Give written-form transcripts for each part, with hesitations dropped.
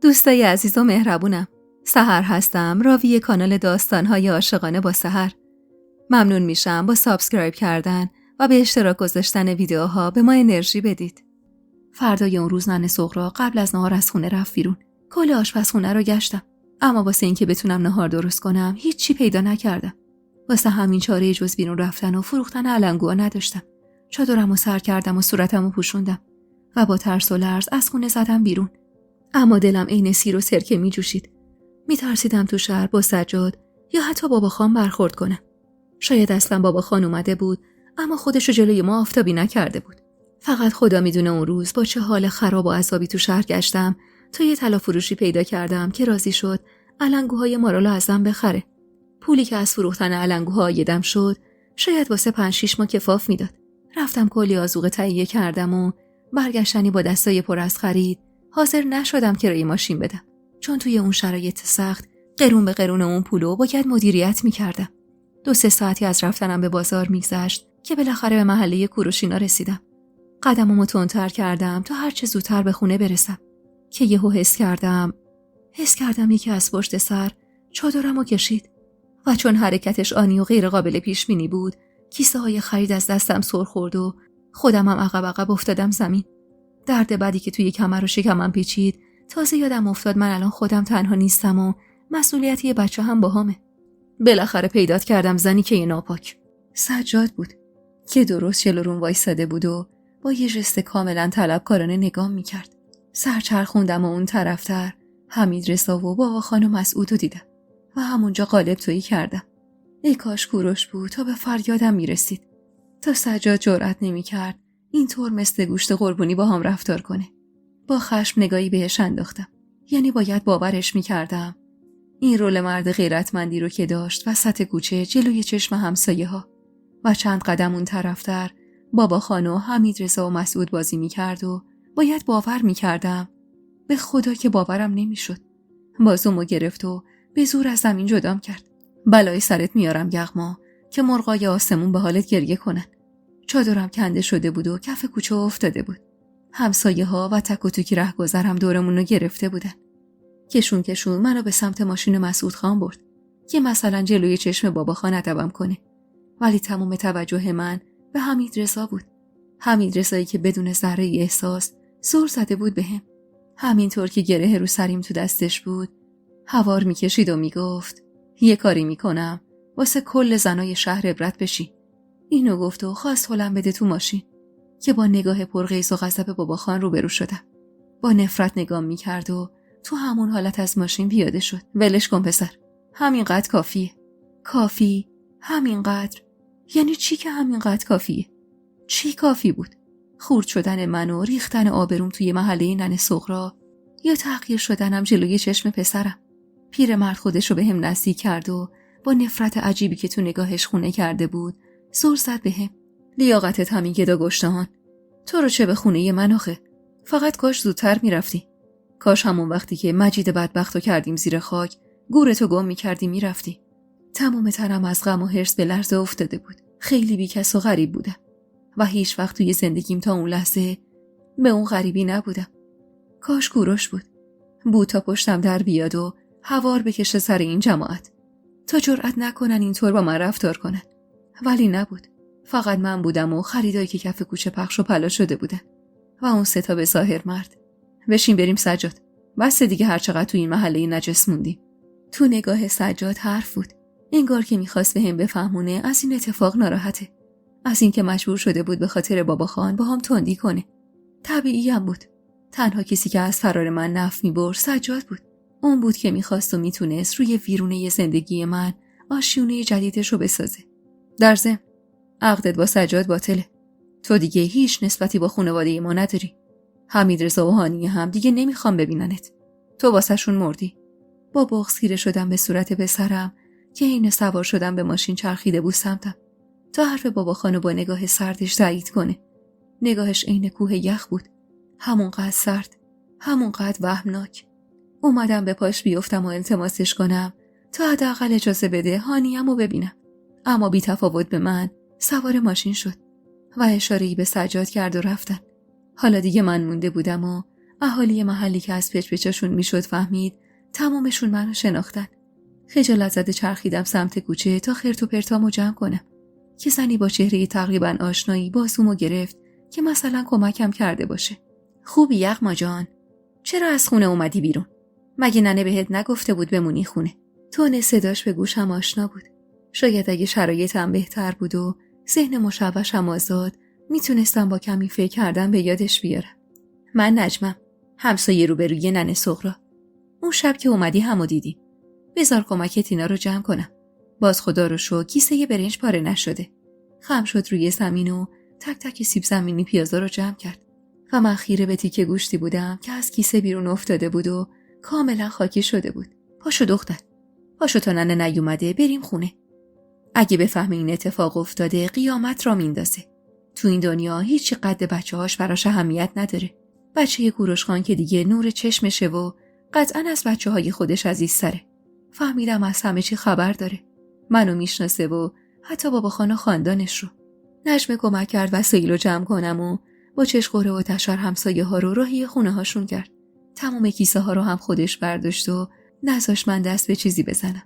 دوستای عزیز و مهربونم، سحر هستم، راوی کانال داستان‌های عاشقانه با سحر. ممنون میشم با سابسکرایب کردن و به اشتراک گذاشتن ویدیوها به ما انرژی بدید. فردای اون روز ننه سغرا قبل از نهار از خونه رفت بیرون. کل آشپزخونه رو گشتم، اما واسه اینکه بتونم نهار درست کنم هیچی پیدا نکردم. واسه همین چاره جز بیرون رفتن و فروختن علنگوها نداشتم. چادرمو سر کردم و صورتمو پوشوندم و با ترس و لرز از خونه زدم بیرون. اما دلم عین سیر و سرکه می جوشید. می ترسیدم تو شهر با سجاد یا حتی بابا خان برخورد کنم. شاید اصلا بابا خان اومده بود، اما خودشو جلوی ما آفتابی نکرده بود. فقط خدا میدونه اون روز با چه حال خراب و عذابی تو شهر گشتم تا یه طلا فروشی پیدا کردم که راضی شد علنگوهای ما رو ازم بخره. پولی که از فروختن علنگوها یدم شد شاید واسه 5-6 ماه کفاف میداد. رفتم کلی آذوقه تهیه کردم و برگشتنی با دستای پر از خرید حاضر نشدم کرایه ماشین بدم، چون توی اون شرایط سخت قرون به قرون اون پولو باید مدیریت میکردم. 2-3 ساعتی از رفتنم به بازار میگذشت که بالاخره به محله کوروشینا رسیدم. قدممو تندتر کردم تا هر چه زودتر به خونه برسم که یهو حس کردم یکی از پشت سر چادرمو کشید و چون حرکتش آنی و غیر قابل پیش بینی بود، کیسه های خرید از دستم سر خورد و خودم هم عقب افتادم زمین. درد بدی که توی کمر و شکمم پیچید. تازه یادم افتاد من الان خودم تنها نیستم و مسئولیت یه بچه هم باهامه. بالاخره پیدات کردم زنی که یه ناپاک. سجاد بود که درست جلو روم وایساده بود و با یه ژست کاملا طلبکارانه نگام میکرد. سرچرخوندم و اون طرفتر حمید رضا و بابا خان و مسعودو دیدم و همونجا قالب تویی کردم. ای کاش کوروش بود تا به فریادم میرسید. تا سجاد جرأت نمیکرد اینطور مثل گوشت قربونی با هم رفتار کنه. با خشم نگاهی بهش انداختم. یعنی باید باورش میکردم. این رول مرد غیرتمندی رو که داشت وسط کوچه جلوی چشم همسایه ها و چند قدم اون طرفتر بابا خان و حمید رضا و مسعود بازی میکرد و باید باور میکردم. به خدا که باورم نمیشد. بازومو گرفت و به زور از زمین جدام کرد. بلای سرت میارم یغما که مرغای آسمون به حالت گریه کنن. چادرم کنده شده بود و کف کوچه افتاده بود. همسایه ها و تک و توکی رهگذرم دورمون رو گرفته بودن. کشون منو به سمت ماشین مسعود خان برد که مثلا جلوی چشم بابا خان ادبم کنه. ولی تمام توجه من به حمید رضا بود. حمید رضایی که بدون ذره احساس زور زده بود بهم. همینطور که گره رو سریم تو دستش بود هوار میکشید و میگفت یه کاری میکنم واسه کل زنای شهر عبرت بشی. اینو گفت و خواست هلم بده تو ماشین که با نگاه پرغیظ و غضب بابا خان روبرو شدم. با نفرت نگام میکرد و تو همون حالت از ماشین پیاده شد. ولش کن پسر، همینقدر کافیه. کافی؟ همینقدر؟ یعنی چی که همینقدر کافیه؟ چی کافی بود؟ خورد شدن من و ریختن آبروم توی محله ننه سغرا یا تحقیر شدنم جلوی چشم پسرم؟ پیرمرد خودش رو بهم نزدیک کرد و با نفرت عجیبی که تو نگاهش خونه کرده بود زور زد بهم. لیاقتت همین گدا گشتهان. تو رو چه به خونه من آخه؟ فقط کاش زودتر میرفتی. کاش همون وقتی که مجید بدبختو کردیم زیر خاک گورتو گم میکردی میرفتی. تمام تنم از غم و حرص به لرزه افتاده بود. خیلی بیکس و غریب بودم و هیچ وقت توی زندگیم تا اون لحظه به اون غریبی نبودم. کاش کوروش بود تا پشتم در بیاد و هوار بکشه سر این جماعت تا جرأت نکنن اینطور با من رفتار کنن. ولی نبود. فقط من بودم و خریدایی که کف کوچه پخش و پلا شده بودن و اون 3 تا به ظاهر مرد. بشین بریم سجاد. بس دیگه هر چقدر تو این محله نجس موندیم. تو نگاه سجاد حرف بود. انگار که میخواست بهم بفهمونه از این اتفاق ناراحته. از این که مجبور شده بود به خاطر بابا خان با هم تندی کنه. طبیعی هم بود. تنها کسی که از فرار من نفع میبرد سجاد بود. اون بود که میخواست و میتونست روی ویرونه زندگی من آشیونه جدیدش رو بسازه. در ضمن عقدت با سجاد باطله. تو دیگه هیچ نسبتی با خانواده ما نداری. حمید رضا و هانی هم دیگه نمیخوام ببیننت. تو واسهشون مردی. با بغض خیره شدم به صورت پسرم که عین سوار شدم به ماشین چرخیده بود سمتم تا حرف بابا خانو با نگاه سردش تایید کنه. نگاهش عین کوه یخ بود. همونقدر سرد، همونقدر وهمناک. اومدم به پاش بیفتم و التماسش کنم تا حداقل اجازه بده هانیه‌مو ببینم. اما بی تفاوت به من سوار ماشین شد و اشاره‌ای به سجاد کرد و رفتن. حالا دیگه من مونده بودم و اهالی محلی که از پچ‌پچاشون میشد فهمید تمامشون منو شناختن. خجالت زده چرخیدم سمت کوچه تا خرت و پرتامو جمع کنم که زنی با چهره تقریبا آشنایی بازومو گرفت که مثلا کمکم کرده باشه. خوبی یغما جان؟ چرا از خونه اومدی بیرون؟ مگه ننه بهت نگفته بود بمونی خونه؟ تون صداش به گوشم آشنا بود. شاید اگه شرایطم بهتر بود و ذهن مشوشم آزاد میتونستم با کمی فکر کردن به یادش بیارم. من نجمم، همسایه روبروی ننه صغرا. اون شب که اومدی همو دیدیم. بذار کمکت اینا رو جمع کنم. باز خدا رو شکر کیسه برنج پاره نشده. خم شد روی زمین و تک تک سیب زمینی پیازا رو جمع کرد و من خیره به تیکه گوشتی بودم که از کیسه بیرون افتاده بود و کاملا خاکی شده بود. پاشو دختر، پاشو تا ننه نیومده بریم خونه. اگه بفهمه این اتفاق افتاده قیامت را میندازه. تو این دنیا هیچی قد بچه‌هاش براش اهمیت نداره. بچه کوروشخان که دیگه نور چشمشه و قطعاً از بچه‌های خودش عزیزتره. فهمیدم از همه چی خبر داره. منو میشناسه و حتی باباخان و خاندانش رو. نجمه کمک کرد وسایل رو جمع کنم و با چشقوره و تشر همسایه ها رو راهی خونه هاشون کرد. تمام کیسه ها رو هم خودش برداشت و نذاشت من دست به چیزی بزنم.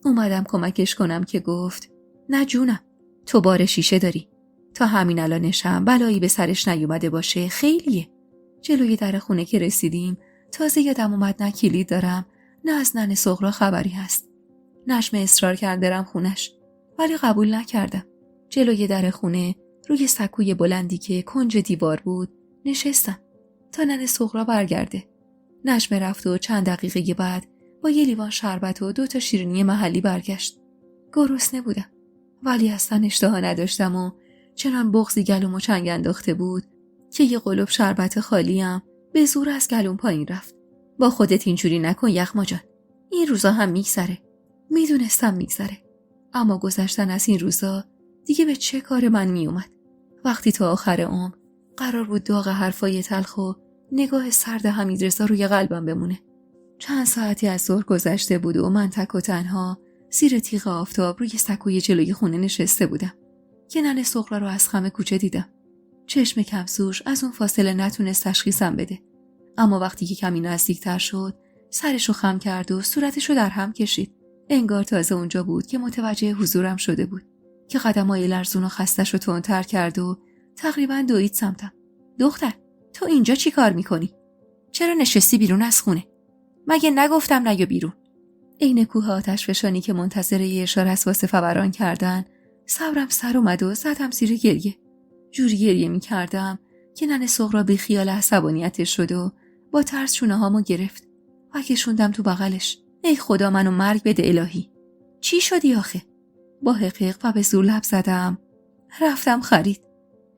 اومدم کمکش کنم که گفت نه جونم، تو بار شیشه داری. تا همین الانشم بلایی به سرش نیومده باشه خیلیه. جلوی در خونه که رسیدیم تازه یادم اومد نه کلید دارم نه از ننه صغرا خبری هست. نجمه اصرار کرد برم خونش ولی قبول نکردم. جلوی در خونه روی سکوی بلندی که کنج دیوار بود نشستم تا ننه صغرا برگرده. نجمه رفت و چند دقیقه بعد با یه لیوان شربت و 2 شیرینی محلی برگشت. گرسنه بودم ولی اصلا اشتها نداشتم و چنان بغضی گلومو چنگ انداخته بود که یه قلوب شربت خالیم به زور از گلوم پایین رفت. با خودت اینجوری نکن یغما جان، این روزا هم میگذره. میدونستم میگذره، اما گذشتن از این روزا دیگه به چه کار من میومد؟ وقتی تا آخر عمر قرار بود داغ حرفای تلخ و نگاه سرد حمیدرضا روی قلبم بمونه. چند ساعتی از ظهر گذشته بود و من تک و تنها زیر تیغ آفتاب روی سکوی جلوی خونه نشسته بودم که ننه صغرا رو از خم کوچه دیدم. چشم کمسوش از اون فاصله نتونست تشخیصم بده، اما وقتی که کمی نزدیکتر شد سرشو خم کرد و صورتشو در هم کشید. انگار تازه اونجا بود که متوجه حضورم شده بود که قدمای لرزون و خستشو تندتر کرد و تقریبا دوید سمتم. دختر، تو اینجا چی کار میکنی؟ چرا نشستی بیرون از خونه؟ مگه نگفتم نیا بیرون؟ عین کوه آتشفشانی که منتظر یه اشاره از واسه فوران کردن صبرم سر اومد و زدم زیر گریه. جوری گریه میکردم که ننه صغرا بی خیال عصبانیتش شد و با ترس شونه‌هامو گرفت و کشوندم تو بغلش. ای خدا منو مرگ بده الهی. چی شدی آخه؟ با حقیق و به زور لب زدم. رفتم خرید.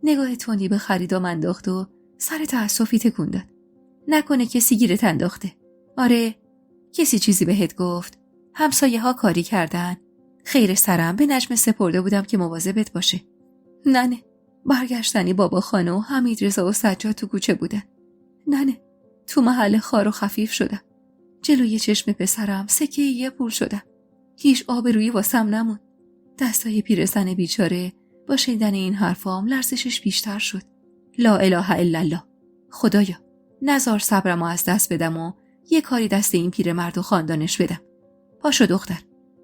نگاه تندی به خریدام انداخت و سر تأسفی تکون داد. نکنه کسی گیرت انداخته؟ آره. کسی چیزی بهت گفت؟ همسایه ها کاری کردن؟ خیر سرم به نجمه سپرده بودم که مواظبت باشه. نه برگشتنی بابا خانه و حمیدرضا و سجاد تو کوچه بودن. نه تو محل خار و خفیف شدم. جلوی چشم پسرم سکه یه پول شدم. هیچ آبرویی واسم نموند. دستای پیرزن بیچاره با شنیدن این حرفام لرزشش بیشتر شد. لا اله الا الله. خدایا نذار صبرمو از دست بدم و یه کاری دست این پیرمرد و خاندانش بدم. پاشو دختر،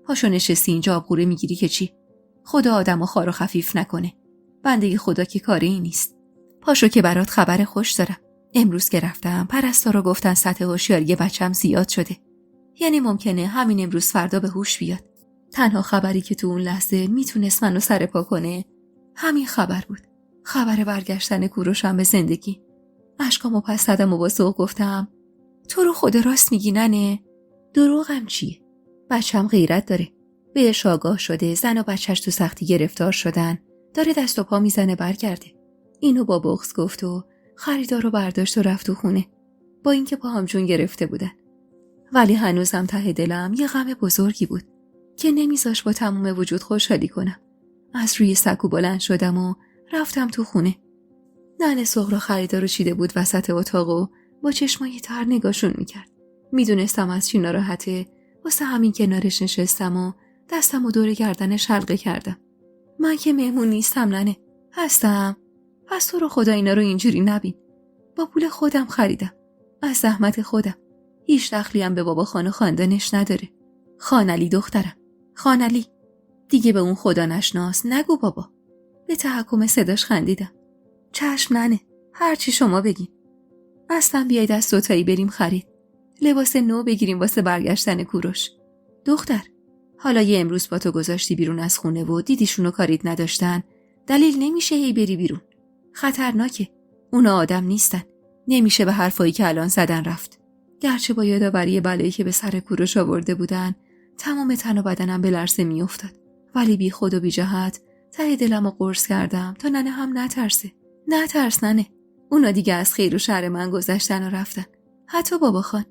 پاشو نشستی اینجا آبغوره میگیری که چی؟ خدا آدمو خار و خفیف نکنه. بنده خدا که کاری نیست. پاشو که برات خبر خوش دارم. امروز که رفتم پرستارا گفتن سطح هوشیاری بچم زیاد شده. یعنی ممکنه همین امروز فردا به هوش بیاد. تنها خبری که تو اون لحظه میتونست منو سر پا کنه همین خبر بود. خبر برگشتن کوروشم به زندگی. اشکامو پس زدم و با ذوق گفتم تو رو خدا راست میگی ننه؟ دروغم چیه؟ بچم غیرت داره. بهش آگاه شده زن و بچهش تو سختی گرفتار شدن. داره دست و پا میزنه برگرده. اینو با بغض گفت و خریدارو برداشت و رفت تو خونه. با اینکه پاهم جون گرفته بودن. ولی هنوزم ته دلم یه غم بزرگی بود که نمیذاش با تمام وجود خوشحالی کنم. از روی سکو بلند شدم و رفتم تو خونه. ننه صغرا خریدارو چیده بود وسط اتاق و با چشمای تر نگاشون میکرد. میدونستم از چی ناراحته، واسه همین کنارش نشستم و دستم و دور گردنش حلقه کردم. من که مهمون نیستم ننه، هستم. پس تو رو خدا اینا رو اینجوری نبین. با پول خودم خریدم. از زحمت خودم. هیچ دخلی هم به بابا خان و خاندانش نداره. خانعلی دخترم. خانعلی. دیگه به اون خدا نشناس نگو بابا. به تحکم صداش خندیدم. چشم ننه. هرچی شما بگین. اصلا بیاید از دوتایی بریم خرید. لباس نو بگیریم واسه برگشتن کوروش. دختر، حالا یه امروز با تو گذاشتی بیرون از خونه و دیدیشونو کاریت نداشتن. دلیل نمیشه هی بری بیرون. خطرناکه. اونا آدم نیستن. نمیشه به حرفایی که الان زدن رفت. گرچه با یادآوری بلایی که به سر کوروش آورده بودن تمام تن و بدنم به لرزه میافتاد، ولی بی خود و بی جهت ته دلمو قرص کردم تا ننه هم نترسه. نترس ننه. اونا دیگه از خیر و شر من گذشتن و رفتن. حتی بابا خان.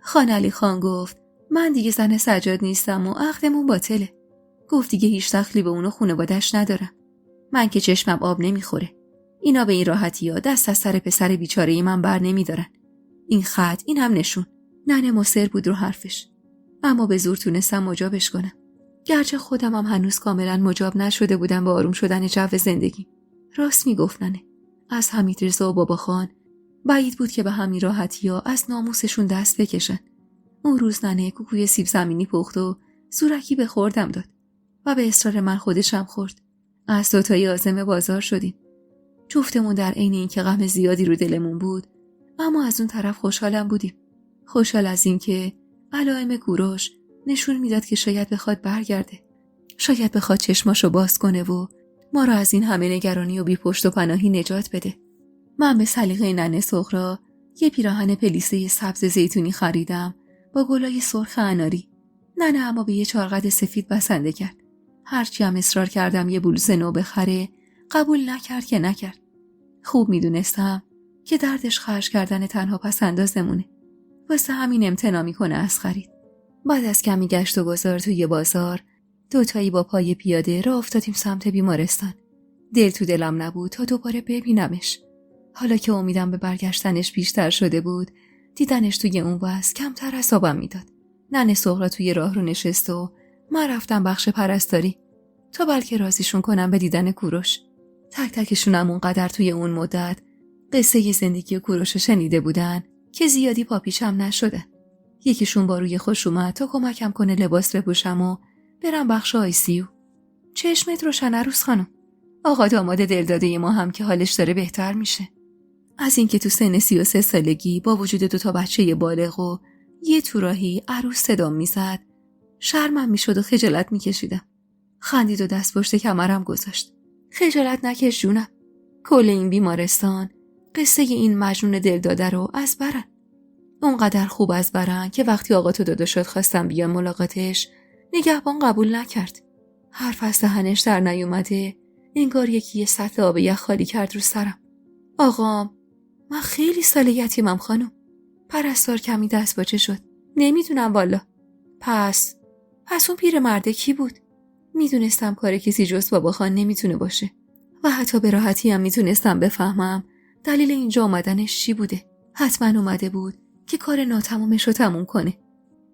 خانعلی خان گفت من دیگه زن سجاد نیستم و عقدمون باطله. گفت دیگه هیچ دخلی به اون و خانواده‌اش ندارم. من که چشمم آب نمیخوره. اینا به این راحتی‌ها دست از سر پسر بیچاره‌ای من بر نمیدارن. این خط، این هم نشون. ننه مصر بود رو حرفش. اما به زور تونستم مجابش کنم. گرچه خودم هم هنوز کاملا مجاب نشده بودم به آروم شدن جو زندگی. راست میگفت ننه. از حمیدرضا و بابا خان بعید بود که به همین راحتی‌ها از ناموسشون دست بکشن. اون روز ننه کوکوی سیب زمینی پخت و زورکی به خوردم داد و به اصرار من خودشم خورد. از دوتایی عازم بازار شدیم. جفتمون در عین اینکه غم زیادی رو دلمون بود، اما از اون طرف خوشحالم بودیم. خوشحال از اینکه علائم کوروش نشون میداد که شاید بخواد برگرده. شاید بخواد چشماشو باز کنه و ما را از این همه نگرانی و بی پشت و پناهی نجات بده. من به سلیقه ننه سغرا یه پیراهن پلیسه سبز زیتونی خریدم با گلای سرخ اناری. ننه اما به یه چارقد سفید بسنده کرد. هرچی هم اصرار کردم یه بلوز نو بخره، قبول نکرد که نکرد. خوب میدونستم که دردش خرج کردن تنها پسندازمونه. واسه همین امتناع میکنه از خرید. بعد از کمی گشت و گذار توی بازار، دوتایی با پای پیاده راه افتادیم سمت بیمارستان. دل تو دلم نبود تا دوباره ببینمش. حالا که امیدم به برگشتنش بیشتر شده بود، دیدنش توی اون وضع کمتر عصابم میداد. ننه سغرا توی راه رو نشست و من رفتم بخش پرستاری تا بلکه راضیشون کنم به دیدن کوروش. تک تکشونم اونقدر توی اون مدت قصه زندگی کوروش شنیده بودن که زیادی پاپیشم نشدن. یکیشون با روی خوش اومد تا کمکم کنه لباس بپوشم و برم بخش آیسیو. چشمت روشن عروس خانم. آقا داماد دلداده ما هم که حالش داره بهتر میشه. از اینکه تو سن 33 سالگی با وجود 2 بچه بالغ و یه توراهی عروس صدام میزد، شرمم میشد و خجالت میکشیدم. خندید و دست پشت کمرم گذاشت. خجالت نکش جونم. کل این بیمارستان قصه این مجنون دلداده رو از برن. اونقدر خوب از برن که وقتی آقا تو دادا شد خواستم بیام ملاقاتش، نگهبان قبول نکرد. حرف از دهنش در نیومده، انگار یکی یه سطل آب یخ خالی کرد رو سرم. آقام، من خیلی سال یتیمم خانم. پرستار کمی دست باچه شد. نمیدونم والا. پس اون پیرمرده کی بود؟ میدونستم کار کسی جز بابا خان نمیتونه باشه و حتی به راحتی هم میتونستم بفهمم دلیل اینجا آمدنش چی بوده. حتما اومده بود که کار ناتمامش رو تموم کنه.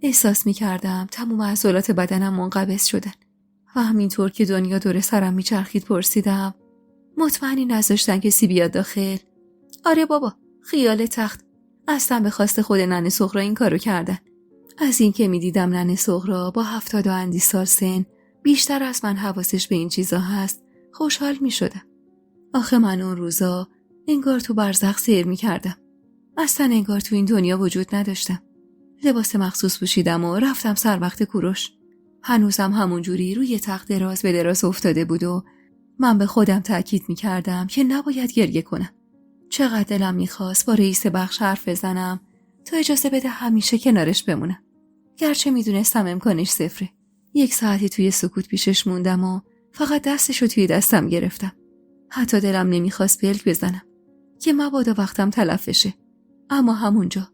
احساس میکردم تمام عضلات بدنم منقبض شدن و همینطور که دنیا دور سرم میچرخید پرسیدم مطمئنی نذاشتن کسی بیاد داخل؟ آره بابا، خیال تخت. اصلا به خواست خود ننه سغرا این کارو کردن. از این که میدیدم ننه سغرا با 70 و اندی سال سن بیشتر از من حواسش به این چیزا هست، خوشحال میشدم. آخه من اون روزا انگار تو برزخ سیر میکردم. اصلا انگار تو این دنیا وجود نداشتم. لباس مخصوص پوشیدم و رفتم سر وقت کوروش. هنوزم همونجوری روی تخت دراز به دراز افتاده بود و من به خودم تأکید میکردم که نباید گریه کنم. چقدر دلم میخواست با رئیس بخش حرف بزنم تا اجازه بده همیشه کنارش بمونم. گرچه میدونستم امکانش صفره. 1 ساعتی توی سکوت پیشش موندم و فقط دستشو توی دستم گرفتم. حتی دلم نمیخواست پلک بزنم که مبادا وقتم تلف بشه. اما همونجا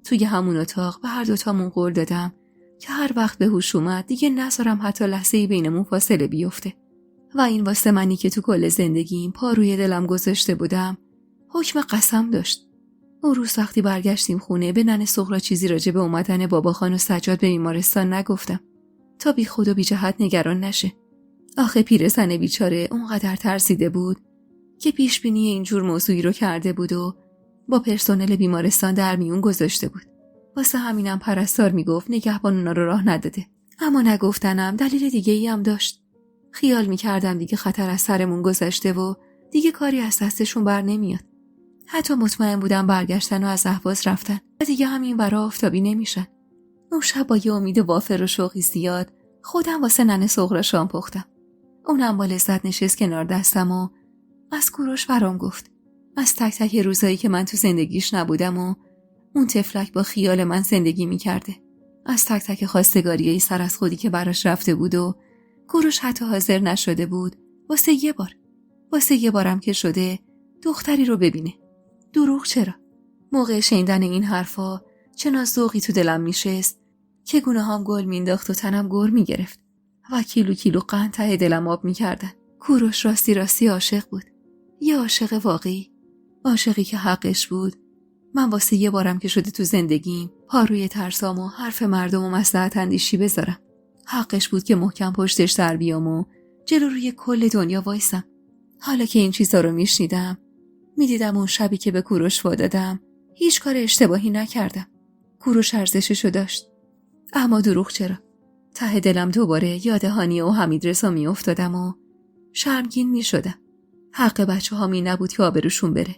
توی همون اتاق به هر دوتامون قول دادم که هر وقت به هوش اومد دیگه نذارم حتی لحظه‌ای بینمون فاصله بیفته. و این واسه منی که تو کل زندگیم پا روی دلم گذاشته بودم حکم قسم داشت. اون روز وقتی برگشتیم خونه به ننه سغرا چیزی راجع به اومدن بابا خان و سجاد به بیمارستان نگفتم تا بی خود و بی جهت نگران نشه. آخه پیرزن بیچاره اونقدر ترسیده بود که پیش بینی اینجور موضوعی رو کرده بود و با پرسنل بیمارستان در میون گذاشته بود. واسه همینم پرستار میگفت نگهبان اونا رو راه نداده. اما نگفتنم دلیل دیگه ای هم داشت. خیال میکردم دیگه خطر از سرمون گذشته و دیگه کاری از دستشون بر نمیاد. حتی مطمئن بودم برگشتن و از اهواز رفتن و دیگه همین برا آفتابی نمیشن. اون شب با یه امید وافر و شوقی زیاد خودم واسه ننه سغرا شام پختم. اونم با لذت نشست کنار دستم و از کوروش برام گفت. از تک تک روزایی که من تو زندگیش نبودم و اون طفلک با خیال من زندگی میکرده. از تک تک خواستگاریای سر از خودی که براش رفته بود و کوروش حتی حاضر نشده بود واسه یه بارم که شده دختری رو ببینه. دروغ چرا؟ موقع شنیدن این حرفا چنان ذوقی تو دلم میشست که گونه‌هام گل مینداخت و تنم گر میگرفت و کیلو کیلو قند ته دلم آب میکردن. کوروش راستی عاشق بود. یه عاشق واقعی. عاشقی که حقش بود. من واسه یه بارم که شده تو زندگیم پا روی ترسام و حرف مردم و مصلحت اندیشی بذارم. حقش بود که محکم پشتش در بیام و جلو روی کل دنیا وایسم. حالا که این چیزا رو میشنیدم میدیدم اون شبی که به کوروش وادادم هیچ کار اشتباهی نکردم. کوروش ارزششو داشت. اما دروغ چرا؟ ته دلم دوباره یاد هانیه و حمیدرضا میافتادم و شرمگین میشدم. حق بچه‌ها می نبود که آبروشون بره.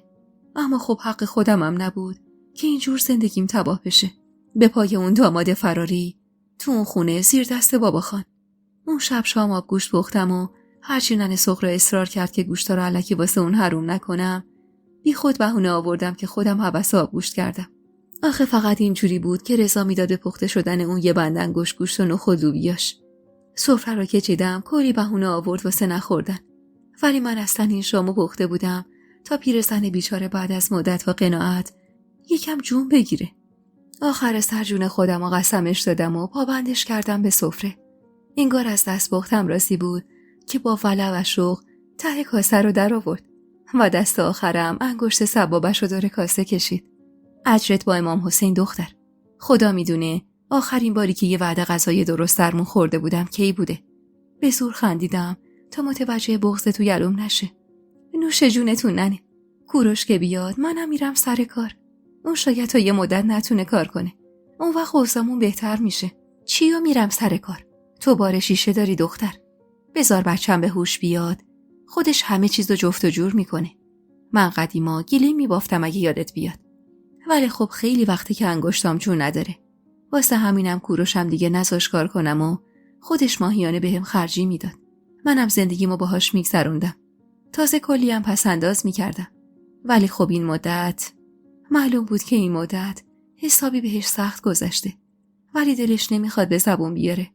اما خب حق خودمم نبود که اینجور زندگیم تباه بشه. به پای اون داماد فراری تو اون خونه زیر دست بابا خان. اون شب شام آب گوشت پختم و هرچی ننه سغرا اصرار کرد که گوشتا رو الکی واسه اون حروم نکنم بی خود بهونه آوردم که خودم هوس آب گوشت کردم. آخه فقط اینجوری بود که رضا میداد به پخته شدن اون یه بند انگشت گوشت و نخود لوبیاش. سفره رو که چیدم کلی بهونه آورد واسه نخوردن. ولی من اصلا این شامو پخته بودم تا پیرزن بیچاره بعد از مدت و قناعت یکم جون بگیره. آخر سر جون خودم و قسمش دادم و پابندش کردم به سفره. انگار از دست باختم راضی بود که با ولع و شوق ته کاسه رو در آورد و دست آخرم انگشت سبابش رو داره کاسه کشید. اجرت با امام حسین دختر. خدا میدونه آخرین باری که یه وعده غذای درست درمون خورده بودم کی بوده. به زور خندیدم تا متوجه بغض تو یلوم نشه. نوش جونتون ننه. کوروش که بیاد منم میرم سر کار. اون شاید تا یه مدت نتونه کار کنه. اون وقت اوضاعمون بهتر میشه. چیو میرم سر کار؟ تو بار شیشه داری دختر. بذار بچم به هوش بیاد. خودش همه چیزو جفت و جور میکنه. من قدیما گلی میبافتم اگه یادت بیاد. ولی خب خیلی وقتی که انگشتام جون نداره. واسه همینم کوروشم دیگه نذاش کار کنم و خودش ماهیانه بهم خرجی میداد. منم زندگیمو باهاش میگذروندم. تازه کلی هم پسنداز میکردم. ولی خب این مدت معلوم بود که این مدت حسابی بهش سخت گذشته. ولی دلش نمیخواد به زبون بیاره.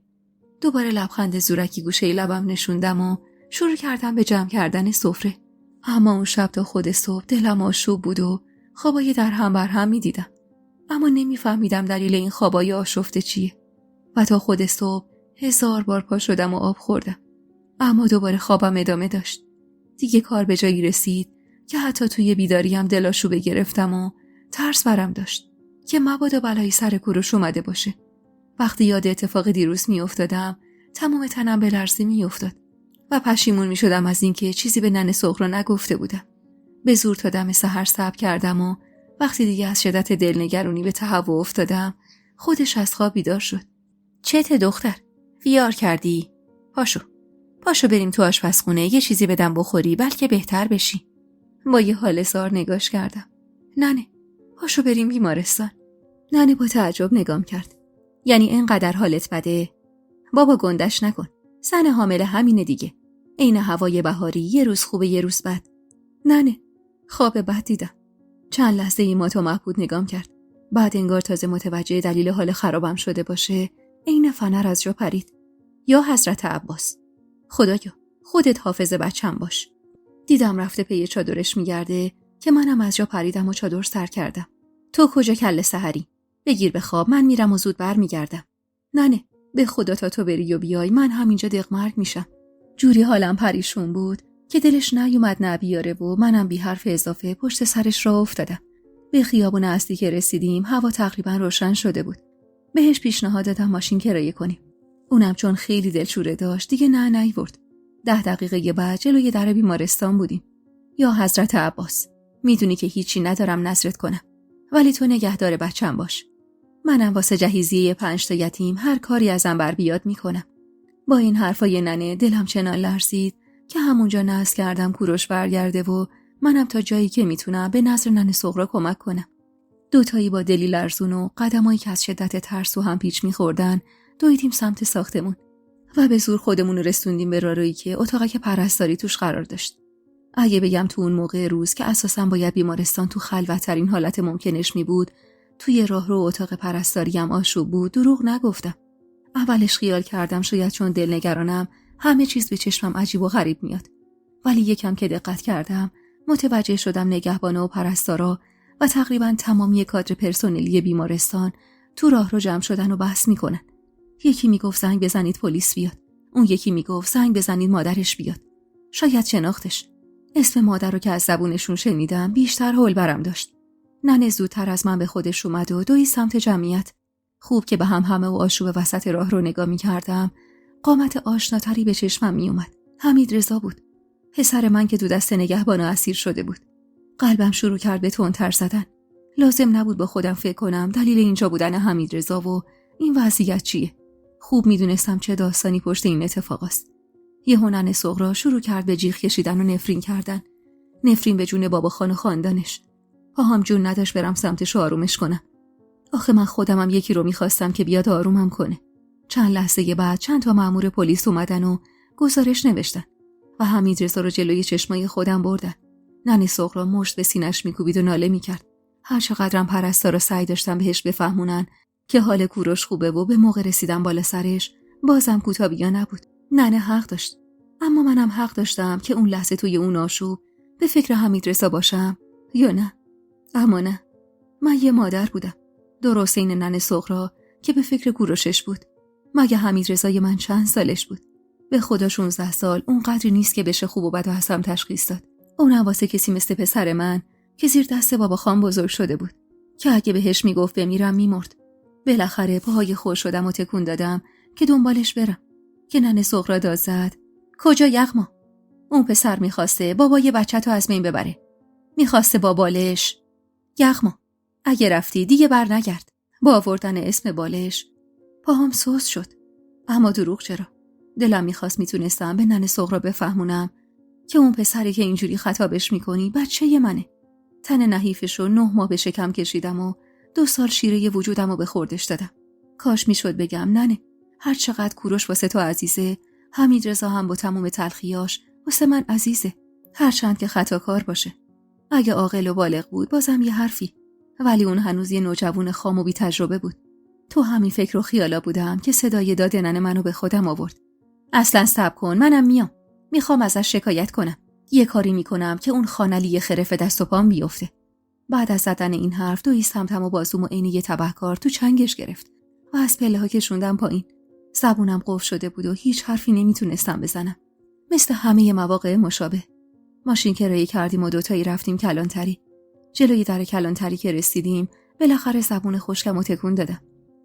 دوباره لبخند زورکی گوشه لبم نشوندم و شروع کردم به جمع کردن سفره. اما اون شب تا خود صبح دلم آشوب بود و خوابای در هم بر هم میدیدم. اما نمیفهمیدم دلیل این خوابای آشفته چیه. و تا خود صبح 1000 بار پا شدم و آب خوردم. اما دوباره خوابم ادامه داشت. دیگه کار به جایی رسید که حتی توی بیداریم دلاشوبه گرفتم و ترس برم داشت که مبادا بلایی سر کوروش اومده باشه. وقتی یاد اتفاق دیروز میافتادم تمام تنم به لرزه میافتاد و پشیمون میشدم از اینکه چیزی به ننه سغرا نگفته بودم. به زور تا دم سحر صبر کردم و وقتی دیگه از شدت دلنگرونی به تهوع افتادم خودش از خواب بیدار شد. چته دختر؟ ویار کردی؟ پاشو بریم تو آشپزخونه یه چیزی بدم بخوری بلکه بهتر بشی. با یه حال زار نگاش کردم. ننه پاشو بریم بیمارستان. ننه با تعجب نگام کرد. یعنی اینقدر حالت بده؟ بابا گندش نکن. زن حامل همینه دیگه. عین هوای بهاری یه روز خوبه یه روز بد. ننه خواب بد دیدم. چند لحظه ای مات و مبهوت نگام کرد. بعد انگار تازه متوجه دلیل حال خرابم شده باشه عین فنر از جا پرید. یا حضرت عباس خدایا خودت حافظ بچم باش. دیدم رفته پی چادرش میگرده که منم از جا پریدم و چادر سر کردم. تو کجا کله سحری؟ بگیر به خواب من میرم و زود بر میگردم. نه به خدا تا تو بری و بیای من همینجا دقمرگ میشم. جوری حالم پریشون بود که دلش نیومد نه بیاره و منم بی حرف اضافه پشت سرش را افتادم. به خیابون اصلی که رسیدیم هوا تقریبا روشن شده بود. بهش پیشنهاد دادم ماشین کرایه کنیم. اونم چون خیلی دلشوره داشت دیگه نه نیورد. 10 دقیقه بعد جلوی در بیمارستان بودیم. یا حضرت عباس میدونی که هیچی ندارم نظرت کنم، ولی تو نگهدار بچم باش. منم واسه جهیزیه 5 تا یتیم هر کاری ازم بر بیاد میکنم. با این حرفای ننه دلم چنان لرزید که همونجا نذر کردم کوروش برگرده و منم تا جایی که میتونم به نظر ننه صغرا کمک کنم. دوتایی با دلی لرزون و قدمایی که از شدت ترس و هم پیچ میخوردن دویدیم سمت ساختمون و به زور خودمون رو رسوندیم به راهرویی که اتاقک پرستاری توش قرار داشت. اگه بگم تو اون موقع روز که اساساً باید بیمارستان تو خلوت‌ترین حالت ممکنش می بود، توی راهرو اتاق پرستاری هم آشوب بود، دروغ نگفتم. اولش خیال کردم شاید چون دلنگرانم همه چیز به چشمم عجیب و غریب میاد. ولی یکم که دقت کردم متوجه شدم نگهبانا و پرستارا و تقریباً تمامی کادر پرسنلی بیمارستان تو راهرو جمع شدن و بحث میکنن. یکی میگفت زنگ بزنید پلیس بیاد. اون یکی میگفت زنگ بزنید مادرش بیاد. شاید شناختش. اسم مادر رو که از زبونشون شنیدم بیشتر حول برم داشت. ننه زودتر از من به خودش اومد و دوی سمت جمعیت. خوب که به همه و آشوب وسط راه رو نگاه می‌کردم، قامت آشناتری به چشمم میومد. حمیدرضا بود. پسر من که تو دست نگهبانا اسیر شده بود. قلبم شروع کرد به تندتر زدن. لازم نبود با خودم فکر کنم دلیل اینجا بودن حمیدرضا و این وضعیت چیه. خوب میدونستم چه داستانی پشت این اتفاق است. یهو ننه صغرا شروع کرد به جیغ کشیدن و نفرین کردن. نفرین به جون بابا خان و خاندانش. پاهام جون نداشت برم سمتش آرومش کنم. آخه من خودمم یکی رو میخواستم که بیاد آرومم کنه. چند لحظه بعد چند تا مأمور پلیس اومدن و گزارش نوشتن و حمیدرضا رو جلوی چشمای خودم بردن. ننه صغرا مشت به سینش میکوبید و ناله میکرد. هر چقدرم پرستارا سعی داشتن بهش بفهمونن که حال کوروش خوبه و به موقع رسیدن بالا سرش، بازم کوتابیا نبود. ننه حق داشت، اما منم حق داشتم که اون لحظه توی اون آشوب به فکر حمیدرضا باشم یا نه. اما نه، من یه مادر بودم، درست این ننه صغرا که به فکر کوروشش بود. مگه حمیدرضای من چند سالش بود؟ به خدا 16 سال اون قدری نیست که بشه خوب و بد و حسم تشخیص داد. اونم واسه کسی مثل پسر من که زیر دست بابا خان بزرگ شده بود که اگه بهش میگفت بمیرم میمرد. بالاخره پاهای خور شدم و تکون دادم که دنبالش برم که ننه صغرا داد زد: کجا یغما؟ اون پسر میخواسته بابا یه بچه تو از بین ببره. میخواسته با بالش. یغما اگه رفتی دیگه بر نگرد. با آوردن اسم بالش پاهم سوس شد. اما دروغ چرا؟ دلم میخواست میتونستم به ننه صغرا بفهمونم که اون پسری که اینجوری خطابش میکنی بچه منه. تن نحیفشو 9 ماه به شکم کشیدم و 2 سال شیره وجودم رو به خوردش دادم. کاش میشد بگم ننه، هر چقدر کوروش واسه تو عزیزه، حمیدرضا هم با تمام تلخیاش واسه من عزیزه، هرچند که خطاکار باشه. اگه عاقل و بالغ بود بازم یه حرفی، ولی اون هنوز یه نوجوان خام و بی تجربه بود. تو همین فکر و خیالا بودم که صدای داد ننه منو به خودم آورد. اصلا صبر کن، منم میام. میخوام ازش شکایت کنم. یه کاری میکنم که اون خانلی خرف دست و پام بیفته. بعد از زدن این حرف دوی سمتم و بازوم و عین یه تبهکار تو چنگش گرفت و از پله ها کشوندم پایین. زبونم قفل شده بود و هیچ حرفی نمیتونستم بزنم. مثل همه مواقع مشابه. ماشین کرایه کردیم و دوتایی رفتیم کلانتری. جلوی در کلانتری که رسیدیم بالاخره زبون خشکم و تکون دادم.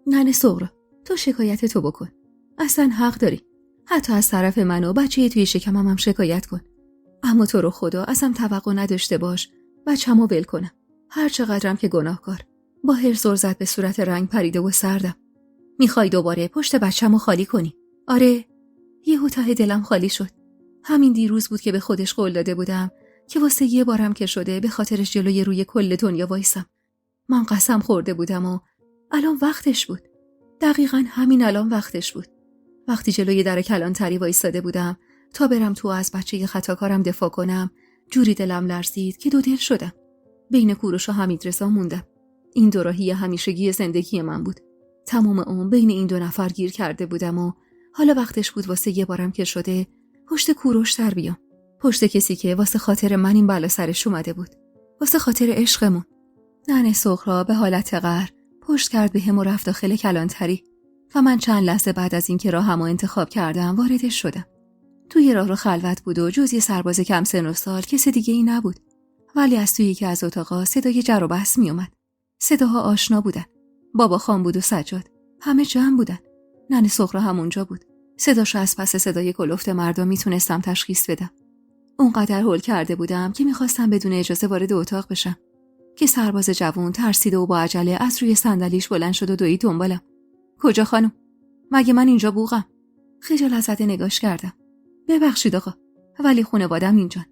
ننه صغرا، تو شکایت تو بکن. اصلا حق داری. حتی از طرف من و بچه توی شکمم هم شکایت کن. اما تو رو خدا ازم توقع نداشته باش بچه‌مو ول کنم. هر چقدرم که گناهکار. با هر زور زد به صورت رنگ پریده و سردم. میخوای دوباره پشت بچه‌مو خالی کنی؟ آره. یهو ته دلم خالی شد. همین دیروز بود که به خودش قول داده بودم که واسه یه بارم که شده به خاطرش جلوی روی کل دنیا وایسم. من قسم خورده بودم و الان وقتش بود. دقیقاً همین الان وقتش بود. وقتی جلوی در کلانتری وایساده بودم تا برم تو از بچه خطاکارم دفاع کنم، جوری دلم لرزید که دو دل شدم. بین کوروش و حمیدرضا موندم. این دوراهی همیشگی زندگی من بود. تمام عمر بین این 2 نفر گیر کرده بودم و حالا وقتش بود واسه یه بارم که شده پشت کوروش در بیام. پشت کسی که واسه خاطر من این بلا سرش اومده بود. واسه خاطر عشقمون. ننه صغرا به حالت قهر پشت کرد به هم و رفت داخل کلانتری و من چند لحظه بعد از اینکه راهمو انتخاب کردم واردش شدم. توی راه رو خلوت بود و جز یه سرباز کم سن و سال کسی دیگه ای نبود. ولی از توی یکی از اتاقا صدای جر و بحث می اومد. صداها آشنا بودن. بابا خان بود و سجاد. همه جمع بودن. ننه صغرا هم اونجا بود. صداشو از پس صدای کلفت مردم میتونستم تشخیص بدم. اونقدر هول کرده بودم که میخواستم بدون اجازه وارد اتاق بشم که سرباز جوان ترسیده و با عجله از روی صندلیش بلند شد و دوید دنبالم. کجا خانم؟ مگه من اینجا بوقم؟ خجالت زده نگاش کردم. ببخشید آقا، ولی خانواده‌ام اینجان.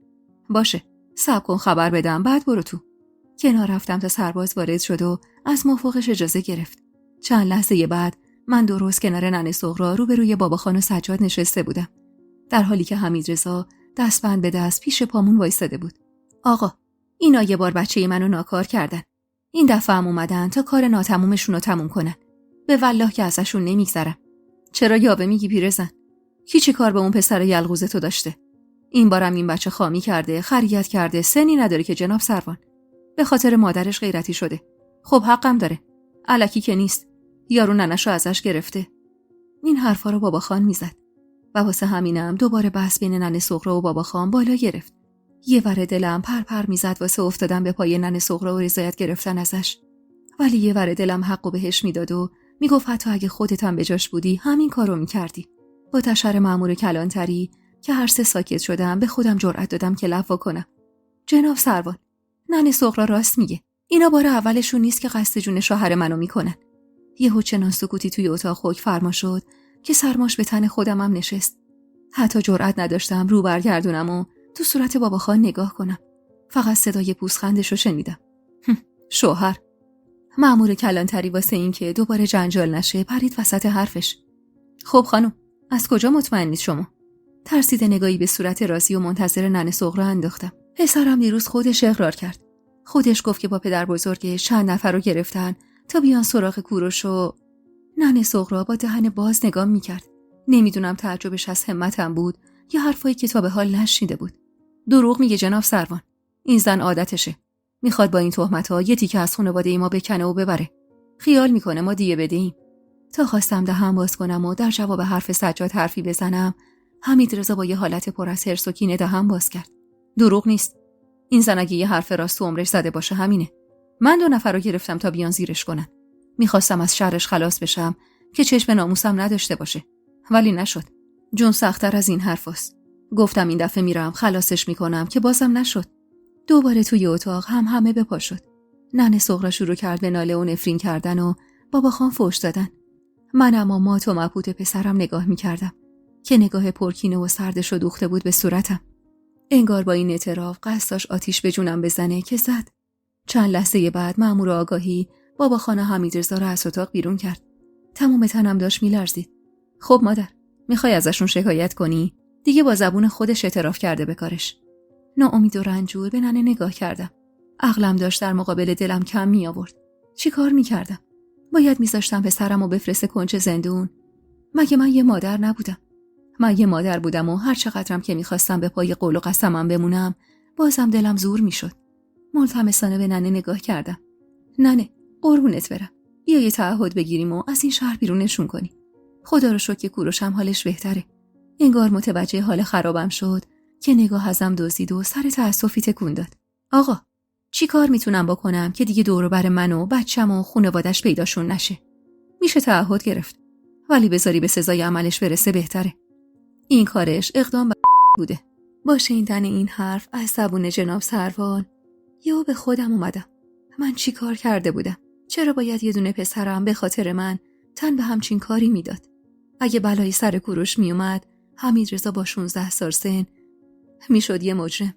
باشه، صبر کن خبر بدم بعد برو تو. کنار رفتم تا سرباز وارد شد و از مافوقش اجازه گرفت. چند لحظه بعد من درست کنار ننه سغرا روبروی باباخان و سجاد نشسته بودم، در حالی که حمیدرضا دستبند به دست پیش پامون وایساده بود. آقا، اینا یه بار بچه منو ناکار کردن. این دفعه هم اومدن تا کار ناتمومشون رو تموم کنن. به والله که ازشون نمیگذرم. چرا یاوه میگی پیرزن؟ کی چه کار به اون پسر یلغوز تو داشته؟ این بارم این بچه خامی کرده، خریت کرده، سنی نداره که جناب سروان. به خاطر مادرش غیرتی شده. خب حقم داره. الکی که نیست. یارو ننشو ازش گرفته. این حرفا رو باباخان میزد و واسه همینم دوباره بحث بین ننه سغرا و باباخان بالا گرفت. یه ور دلم پر میزد واسه افتادن به پای ننه سغرا و رضایت گرفتن ازش، ولی یه ور دلم حقو بهش میداد و میگفت حتی اگه خودت هم به جاش بودی همین کارو میکردی. با تشر مأمور کلانتری که هر سه ساکت شدم به خودم جرأت دادم که لف کنم. جناب سروان، ننه سغرا راست میگه. اینا بار اولشون نیست که قصد جون شوهر منو میکنن. یهو چنان سکوتی توی اتاق حکم فرما شد که سرماش به تن خودم هم نشست. حتی جرأت نداشتم رو برگردونم و تو صورت باباخان نگاه کنم. فقط صدای پوزخندش رو شنیدم. شوهر. مأمور کلانتری واسه این که دوباره جنجال نشه پرید وسط حرفش. خب خانم، از کجا مطمئنید شما؟ ترسیده نگاهی به صورت راضی و منتظر ننه سغرا انداختم. پسرم دیروز خودش اقرار کرد. خودش گفت که با پدر بزرگش چند نفر رو گرفتن تا بیان سراغ کوروش و ننه سغرا با دهن باز نگاه میکرد. نمیدونم تعجبش از همتم بود یا حرفایی که تا به حال نشنیده بود. دروغ میگه جناب سروان. این زن عادتشه. میخواد با این تهمت‌ها یه تیکه از خانواده ما بکنه و ببره. خیال میکنه ما دیگه بدهیم. تا خواستم دهن باز کنم و در جواب حرف سجاد حرفی بزنم، حمیدرضا با یه حالت پر از حرص و کینه دهن باز کرد. دروغ نیست. این زن اگه یه حرف راست تو عمرش زده باشه همینه. من 2 نفر رو گرفتم تا بیان زیرش کنن. میخواستم از شرش خلاص بشم که چشم ناموسم نداشته باشه، ولی نشد. جون سخت‌تر از این حرفاست. گفتم این دفعه میرم خلاصش میکنم که بازم نشد. دوباره توی اتاق همه به پا شد. ننه سغرا شروع کرد به ناله و نفرین کردن و باباخان فحش دادن. من اما مات و مبهوت پسرم نگاه میکردم که نگاه پرکینه و سردش و دوخته بود به صورتم. انگار با این اعتراف قصد داشت آتیش به جونم بزنه که زد. چند لحظه بعد مأمور آگاهی باباخان حمیدرضا را از اتاق بیرون کرد. تمام تنم داشت میلرزید. خب مادر، میخوای ازشون شکایت کنی؟ دیگه با زبون خودش اعتراف کرده به کارش. ناامید و رنجور به ننه نگاه کردم. عقلم داشت در مقابل دلم کم می آورد. چی کار می کردم؟ باید میذاشتم پسرم و بفرسته کنج زندون؟ مگه من یه مادر نبودم؟ من یه مادر بودم و هر چقدرم که میخواستم به پای قول و قسمم بمونم بازم دلم زور میشد. ملتمسانه به ننه نگاه کردم. ننه، قربونت برم. بیا یه تعهد بگیریم و از این شهر بیرونشون کنی. خدا رو شکر که کوروشم حالش بهتره. انگار متوجه حال خرابم شد که نگاه ازم دزدید و سر تأسفی تکون داد. آقا، چی کار میتونم بکنم که دیگه دور و بر من و بچم و خانواده‌اش پیداشون نشه؟ میشه تعهد گرفت، ولی بذاری به سزای عملش برسه بهتره. این کارش اقدام بوده. با شنیدن این حرف از زبون جناب سروان یا به خودم اومدم. من چی کار کرده بودم؟ چرا باید یه دونه پسرم به خاطر من تن به همچین کاری میداد؟ اگه بلایی سر کوروش میومد، حمیدرضا با 16 سال سن میشد یه مجرم.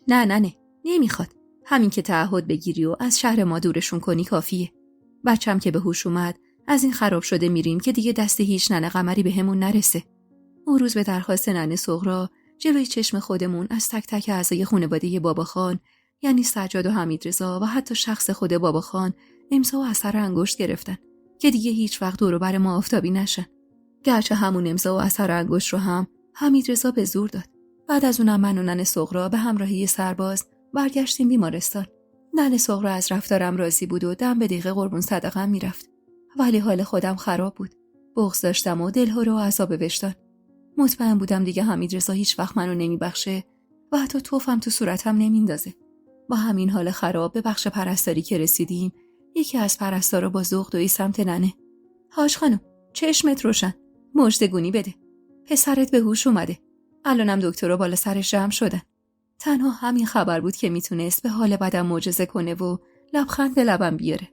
نه نمیخواد. همین که تعهد بگیری و از شهر ما دورشون کنی کافیه. بچم که به هوش اومد از این خراب شده میریم که دیگه دست هیچ ننه قمری به همون نرسه. اون روز به درخواست ننه سغرا جلوی چشم خودمون از تک تک اعضای خانواده باباخان، یعنی سجاد و حمیدرضا و حتی شخص خود باباخان، امضا و اثر انگشت گرفتن که دیگه هیچ وقت دور و بر ما آفتابی نشن. گرچه همون امضا و اثر انگشت رو هم حمیدرضا به زور داد. بعد از اونم من و ننه سغرا به همراهی سرباز برگشتیم بیمارستان. ننه سغرا از رفتارم راضی بود و دم به دقیقه قربون صدقه‌ام میرفت. ولی حال خودم خراب بود. بغض داشتم و دلهره و عذاب وجدان. مطمئن بودم دیگه حمیدرضا هیچ وقت منو نمیبخشه و حتی توفم تو صورتم نمیندازه. با همین حال خراب به بخش پرستاری که رسیدیم، یکی از پرستارا با ذوق دوید سمت ننه. حاج خانم، چشمت روشن. مژدگونی بده. پسرت به هوش اومده. الانم دکترها بالا سرش جمع شدن. تنها همین خبر بود که میتونست به حال بدم معجزه کنه و لبخند به لبم بیاره.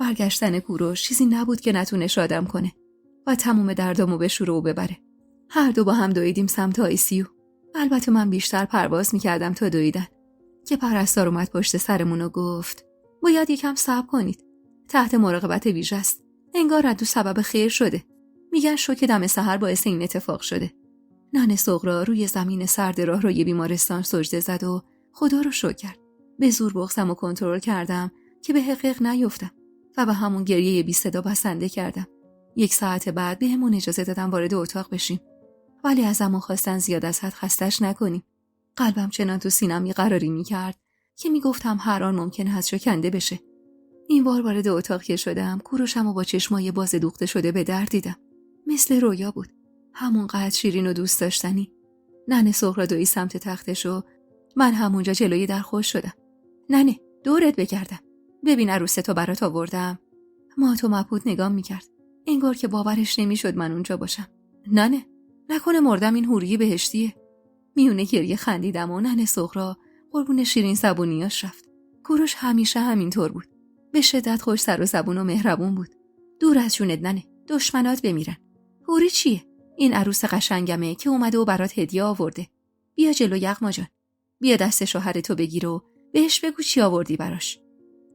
برگشتن کوروش چیزی نبود که نتونه شادم کنه و تموم دردامو به شروع ببره. هر دو با هم دویدیم سمت آیسیو. البته من بیشتر پرواز میکردم تا دویدن که پرستار اومد پشت سرمون و گفت باید یکم صبر کنید. تحت مراقبت ویژه است. انگار ردو سبب خیر شده. میگن شوک دم سحر باعث این اتفاق شده. ننه صغرا روی زمین سرد راهروی بیمارستان سجده زد و خدا رو شکر کرد. به زور بغضم و کنترل کردم که به حقیق نیفتم و به همون گریه بی صدا بسنده کردم. 1 ساعت بعد بهمون اجازه دادن وارد اتاق بشیم. ولی ازمون خواستن زیاد از حد خستش نکنیم. قلبم چنان تو سینم قراری میکرد که میگفتم هر آن ممکنه از شکنده بشه. این بار وارد اتاق که شدم کوروشم و با چشمای باز دوخته شده به در دیدم. مثل رویا بود. همونقدر شیرین و دوست داشتنی. ننه صغرا دوی سمت تختش و من همونجا جلوی در خوش شدم. ننه دورت بگردم. ببین عروستو برات آوردم. مات و مبهوت نگام میکرد. انگار که باورش نمیشد من اونجا باشم. ننه نکنه مردم این حوری بهشتیه. میونه گریه خندیدم و ننه صغرا قربون شیرین زبونیاش رفت. کوروش همیشه همینطور بود. به شدت خوش سر و زبون و مهربون بود. دور از جونت ننه، دشمنات بمیرن. حوری چیه؟ این عروس قشنگمه که اومده و برات هدیه آورده. بیا جلو یغما جان. بیا دست شوهرتو بگیر و بهش بگو چی آوردی براش.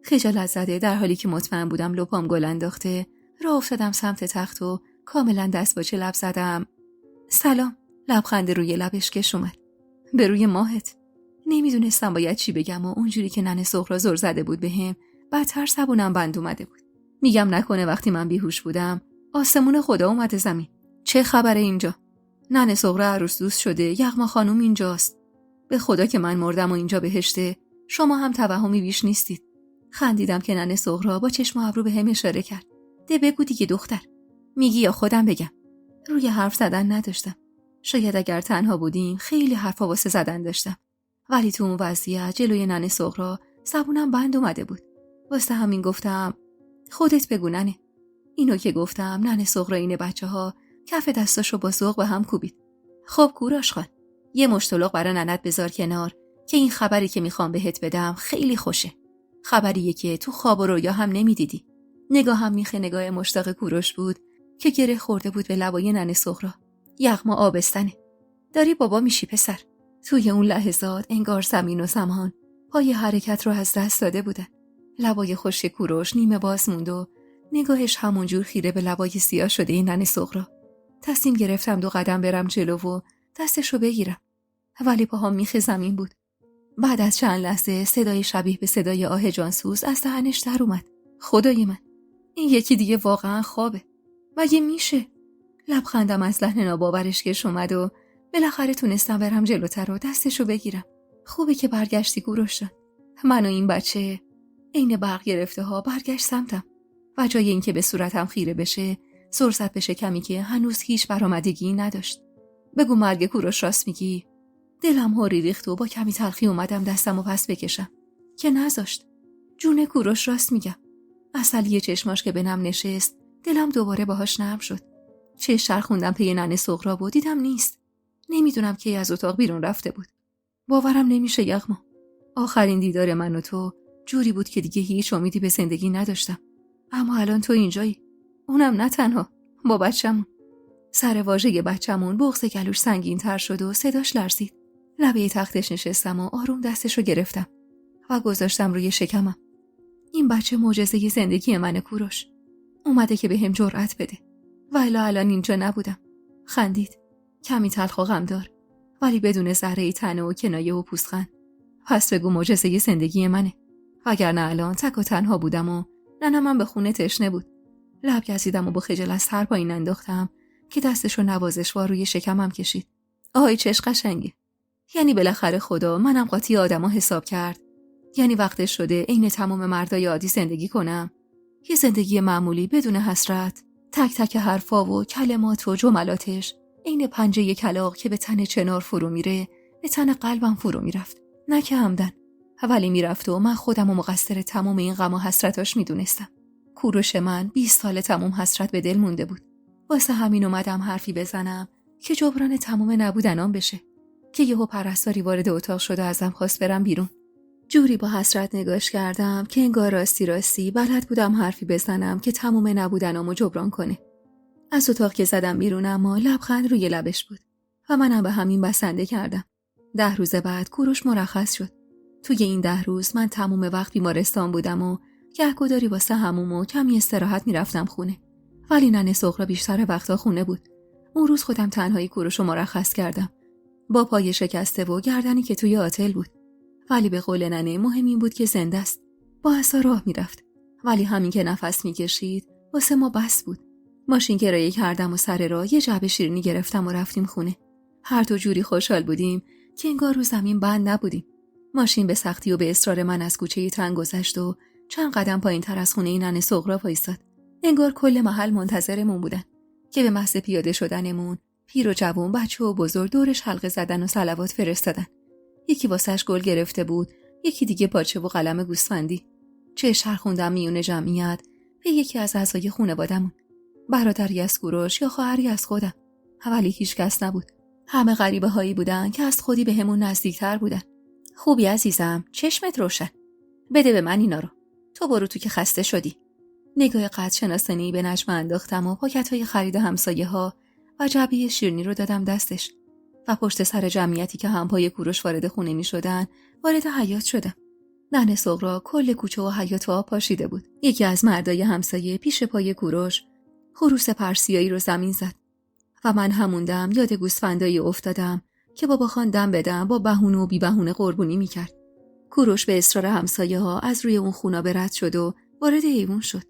خجالت زده در حالی که مطمئن بودم لپام گل انداخته راه افتادم سمت تخت و کاملا دست باچه لب زدم. سلام. لبخند روی لبش کش اومد. به روی ماهت. نمیدونستم باید چی بگم و اونجوری که ننه صغرا زل زده بود بهم بدتر زبونم بند اومده بود. میگم نکنه وقتی من بیهوش بودم آسمون خدا اومده زمین. چه خبره اینجا؟ ننه صغرا عروس دوست شده، یغما خانوم اینجاست. به خدا که من مردم و اینجا بهشته، شما هم توهمی بیش نیستید. خندیدم که ننه صغرا با چشم و ابرو بهم اشاره کرد. ده بگو دیگه دختر. میگی یا خودم بگم؟ روی حرف زدن نداشتم. شاید اگر تنها بودیم خیلی حرفا واسه زدن داشتم. ولی تو اون وضعیت جلوی ننه صغرا زبونم بند اومده بود. واسه همین گفتم خودت بگو ننه. اینو که گفتم ننه صغرا این بچه‌ها کف دستاشو با ذوق به هم کوبید. خب کوروش خان، یه مشتلق برای ننت بذار کنار که این خبری که میخوام بهت بدم خیلی خوشه. خبریه که تو خواب و رویا هم نمیدیدی. نگاهم میخه نگاه مشتاق کوروش بود که گره خورده بود به لبای ننه صغرا. یغما آبستنه. داری بابا میشی پسر. توی اون لحظات انگار زمین و زمان پای حرکت رو از دست داده بودن. لبای خشک کوروش نیمه باز موند و نگاهش همونجور خیره به لبای سیاه شده این ننه صغرا. تصمیم گرفتم 2 قدم برم جلو و دستشو بگیرم. ولی پاهام میخ زمین بود. بعد از چند لحظه صدای شبیه به صدای آه جانسوز از دهنش در اومد. خدای من، این یکی دیگه واقعا خوابه. مگه میشه؟ لبخندم از لحن ناباورش کش اومد و بالاخره تونستم برم جلوتر و دستشو بگیرم. خوبه که برگشتی کوروش جان. من و این بچه عین برق گرفته ها برگشت سمتم و جای اینکه به صورتم خیره بشه سر زد به شکمی که هنوز هیچ برآمدگی نداشت. بگو مرگ کوروش راست میگی؟ دلم هوری ریخت و با کمی تلخی اومدم دستمو پس بکشم که نذاشت. جون کوروش راست میگم. عسلی چشماش که به نم نشست دلم دوباره باهاش نرم شد. چه چرخوندم پی ننه صغرا و دیدم نیست. نمیدونم کی از اتاق بیرون رفته بود. باورم نمیشه یغما. آخرین دیدار من و تو جوری بود که دیگه هیچ امیدی به زندگی نداشتم. اما الان تو اینجایی. اونم نه تنها با بچه‌مون. سر واژه بچه‌مون بغض گلوش سنگین تر شد و صداش لرزید. لبه تختش نشستم و آروم دستشو گرفتم و گذاشتم روی شکمم. این بچه معجزه زندگی منه کوروش. اومده که بهم جرأت بده. ولی الان اینجا نبودم. خندید. کمی تلخ و غمدار ولی بدون ذره‌ای طعنه و کنایه و پوزخند. پس بگو معجزه زندگی منه. وگرنه الان تک و تنها بودم و ننم به خونه تشنه بود. لب گزیدم و با خجالت سر پایین انداختم که دستشو نوازشوار روی شکمم کشید. آهای چش قشنگه. یعنی بالاخره خدا منم قاطی آدما حساب کرد. یعنی وقتش شده عین تمام مردای عادی زندگی کنم. یه زندگی معمولی بدون حسرت. تک تک حرفا و کلمات و جملاتش عین پنجه کلاغ که به تن چنار فرو میره به تن قلبم فرو میرفت. نه که همدن. ولی میرفت و من خودم و مقصر تمام این غم و حسرتاش میدونستم. کوروش من 20 سال تمام حسرت به دل مونده بود. واسه همین اومدم حرفی بزنم که جبران تمام نبودنام بشه. که یهو پرستاری وارد اتاق شد و ازم خواست برم بیرون. جوری با حسرت نگاش کردم که انگار راستی بلد بودم حرفی بزنم که تموم نبودنامو جبران کنه. از اتاق که زدم بیرون اما لبخند روی لبش بود و منم به همین بسنده کردم. 10 روز بعد کوروش مرخص شد. توی این 10 روز من تموم وقت بیمارستان بودم و گهگداری واسه حموم و کمی استراحت میرفتم خونه. ولی ننه سغرا بیشتر وقتا خونه بود. اون روز خودم تنهایی کوروشو مرخص کردم. با پای شکسته و گردنی که توی آتل بود. ولی به قول ننه مهم این بود که زنده است. با عصا راه میرفت. ولی همین که نفس میکشید واسه ما بس بود. ماشین گرایه کردم و سر راه یه جعبه شیرینی گرفتم و رفتیم خونه. هر دو جوری خوشحال بودیم که انگار رو زمین بند نبودیم. ماشین به سختی و به اصرار من از کوچه تنگ گذشت و چند قدم پایین‌تر از خونه ننه سغرا وایساد. انگار کل محل منتظرمون بودن که به محض پیاده شدنمون پیر و جوان، بچه و بزرگ دورش حلقه زدن و صلوات فرستادن. یکی واسش گل گرفته بود، یکی دیگه پاچه و قلم گوسفندی. چه شرخوندم میون جمعیت به یکی از اعضای خانواده‌مون. برادری از کوروش یا خواهری از خودم. ولی هیچ کس نبود. همه غریبه هایی بودن که از خودی بهمون نزدیکتر بودن. خوبی عزیزم، چشمت روشن. بده به من اینا رو. تو برو تو که خسته شدی. نگاه قد شناسانی به نجمه انداختم و پاکت‌های خرید همسایه‌ها و جعبه شیرینی رو دادم دستش و پشت سر جمعیتی که هم پای کوروش وارد خونه می‌شدن وارد حیاط شدم. ننه سغرا کل کوچه و حیاط آب پاشیده بود. یکی از مردای همسایه پیش پای کوروش خروس پرسیایی رو زمین زد و من هموندم یاد گوسفندایی افتادم که بابا خان دم بدم با بهونه و بی بهونه قربونی می‌کرد. کوروش به اصرار همسایه‌ها از روی اون خونابه رد شد و وارد ایوون شد.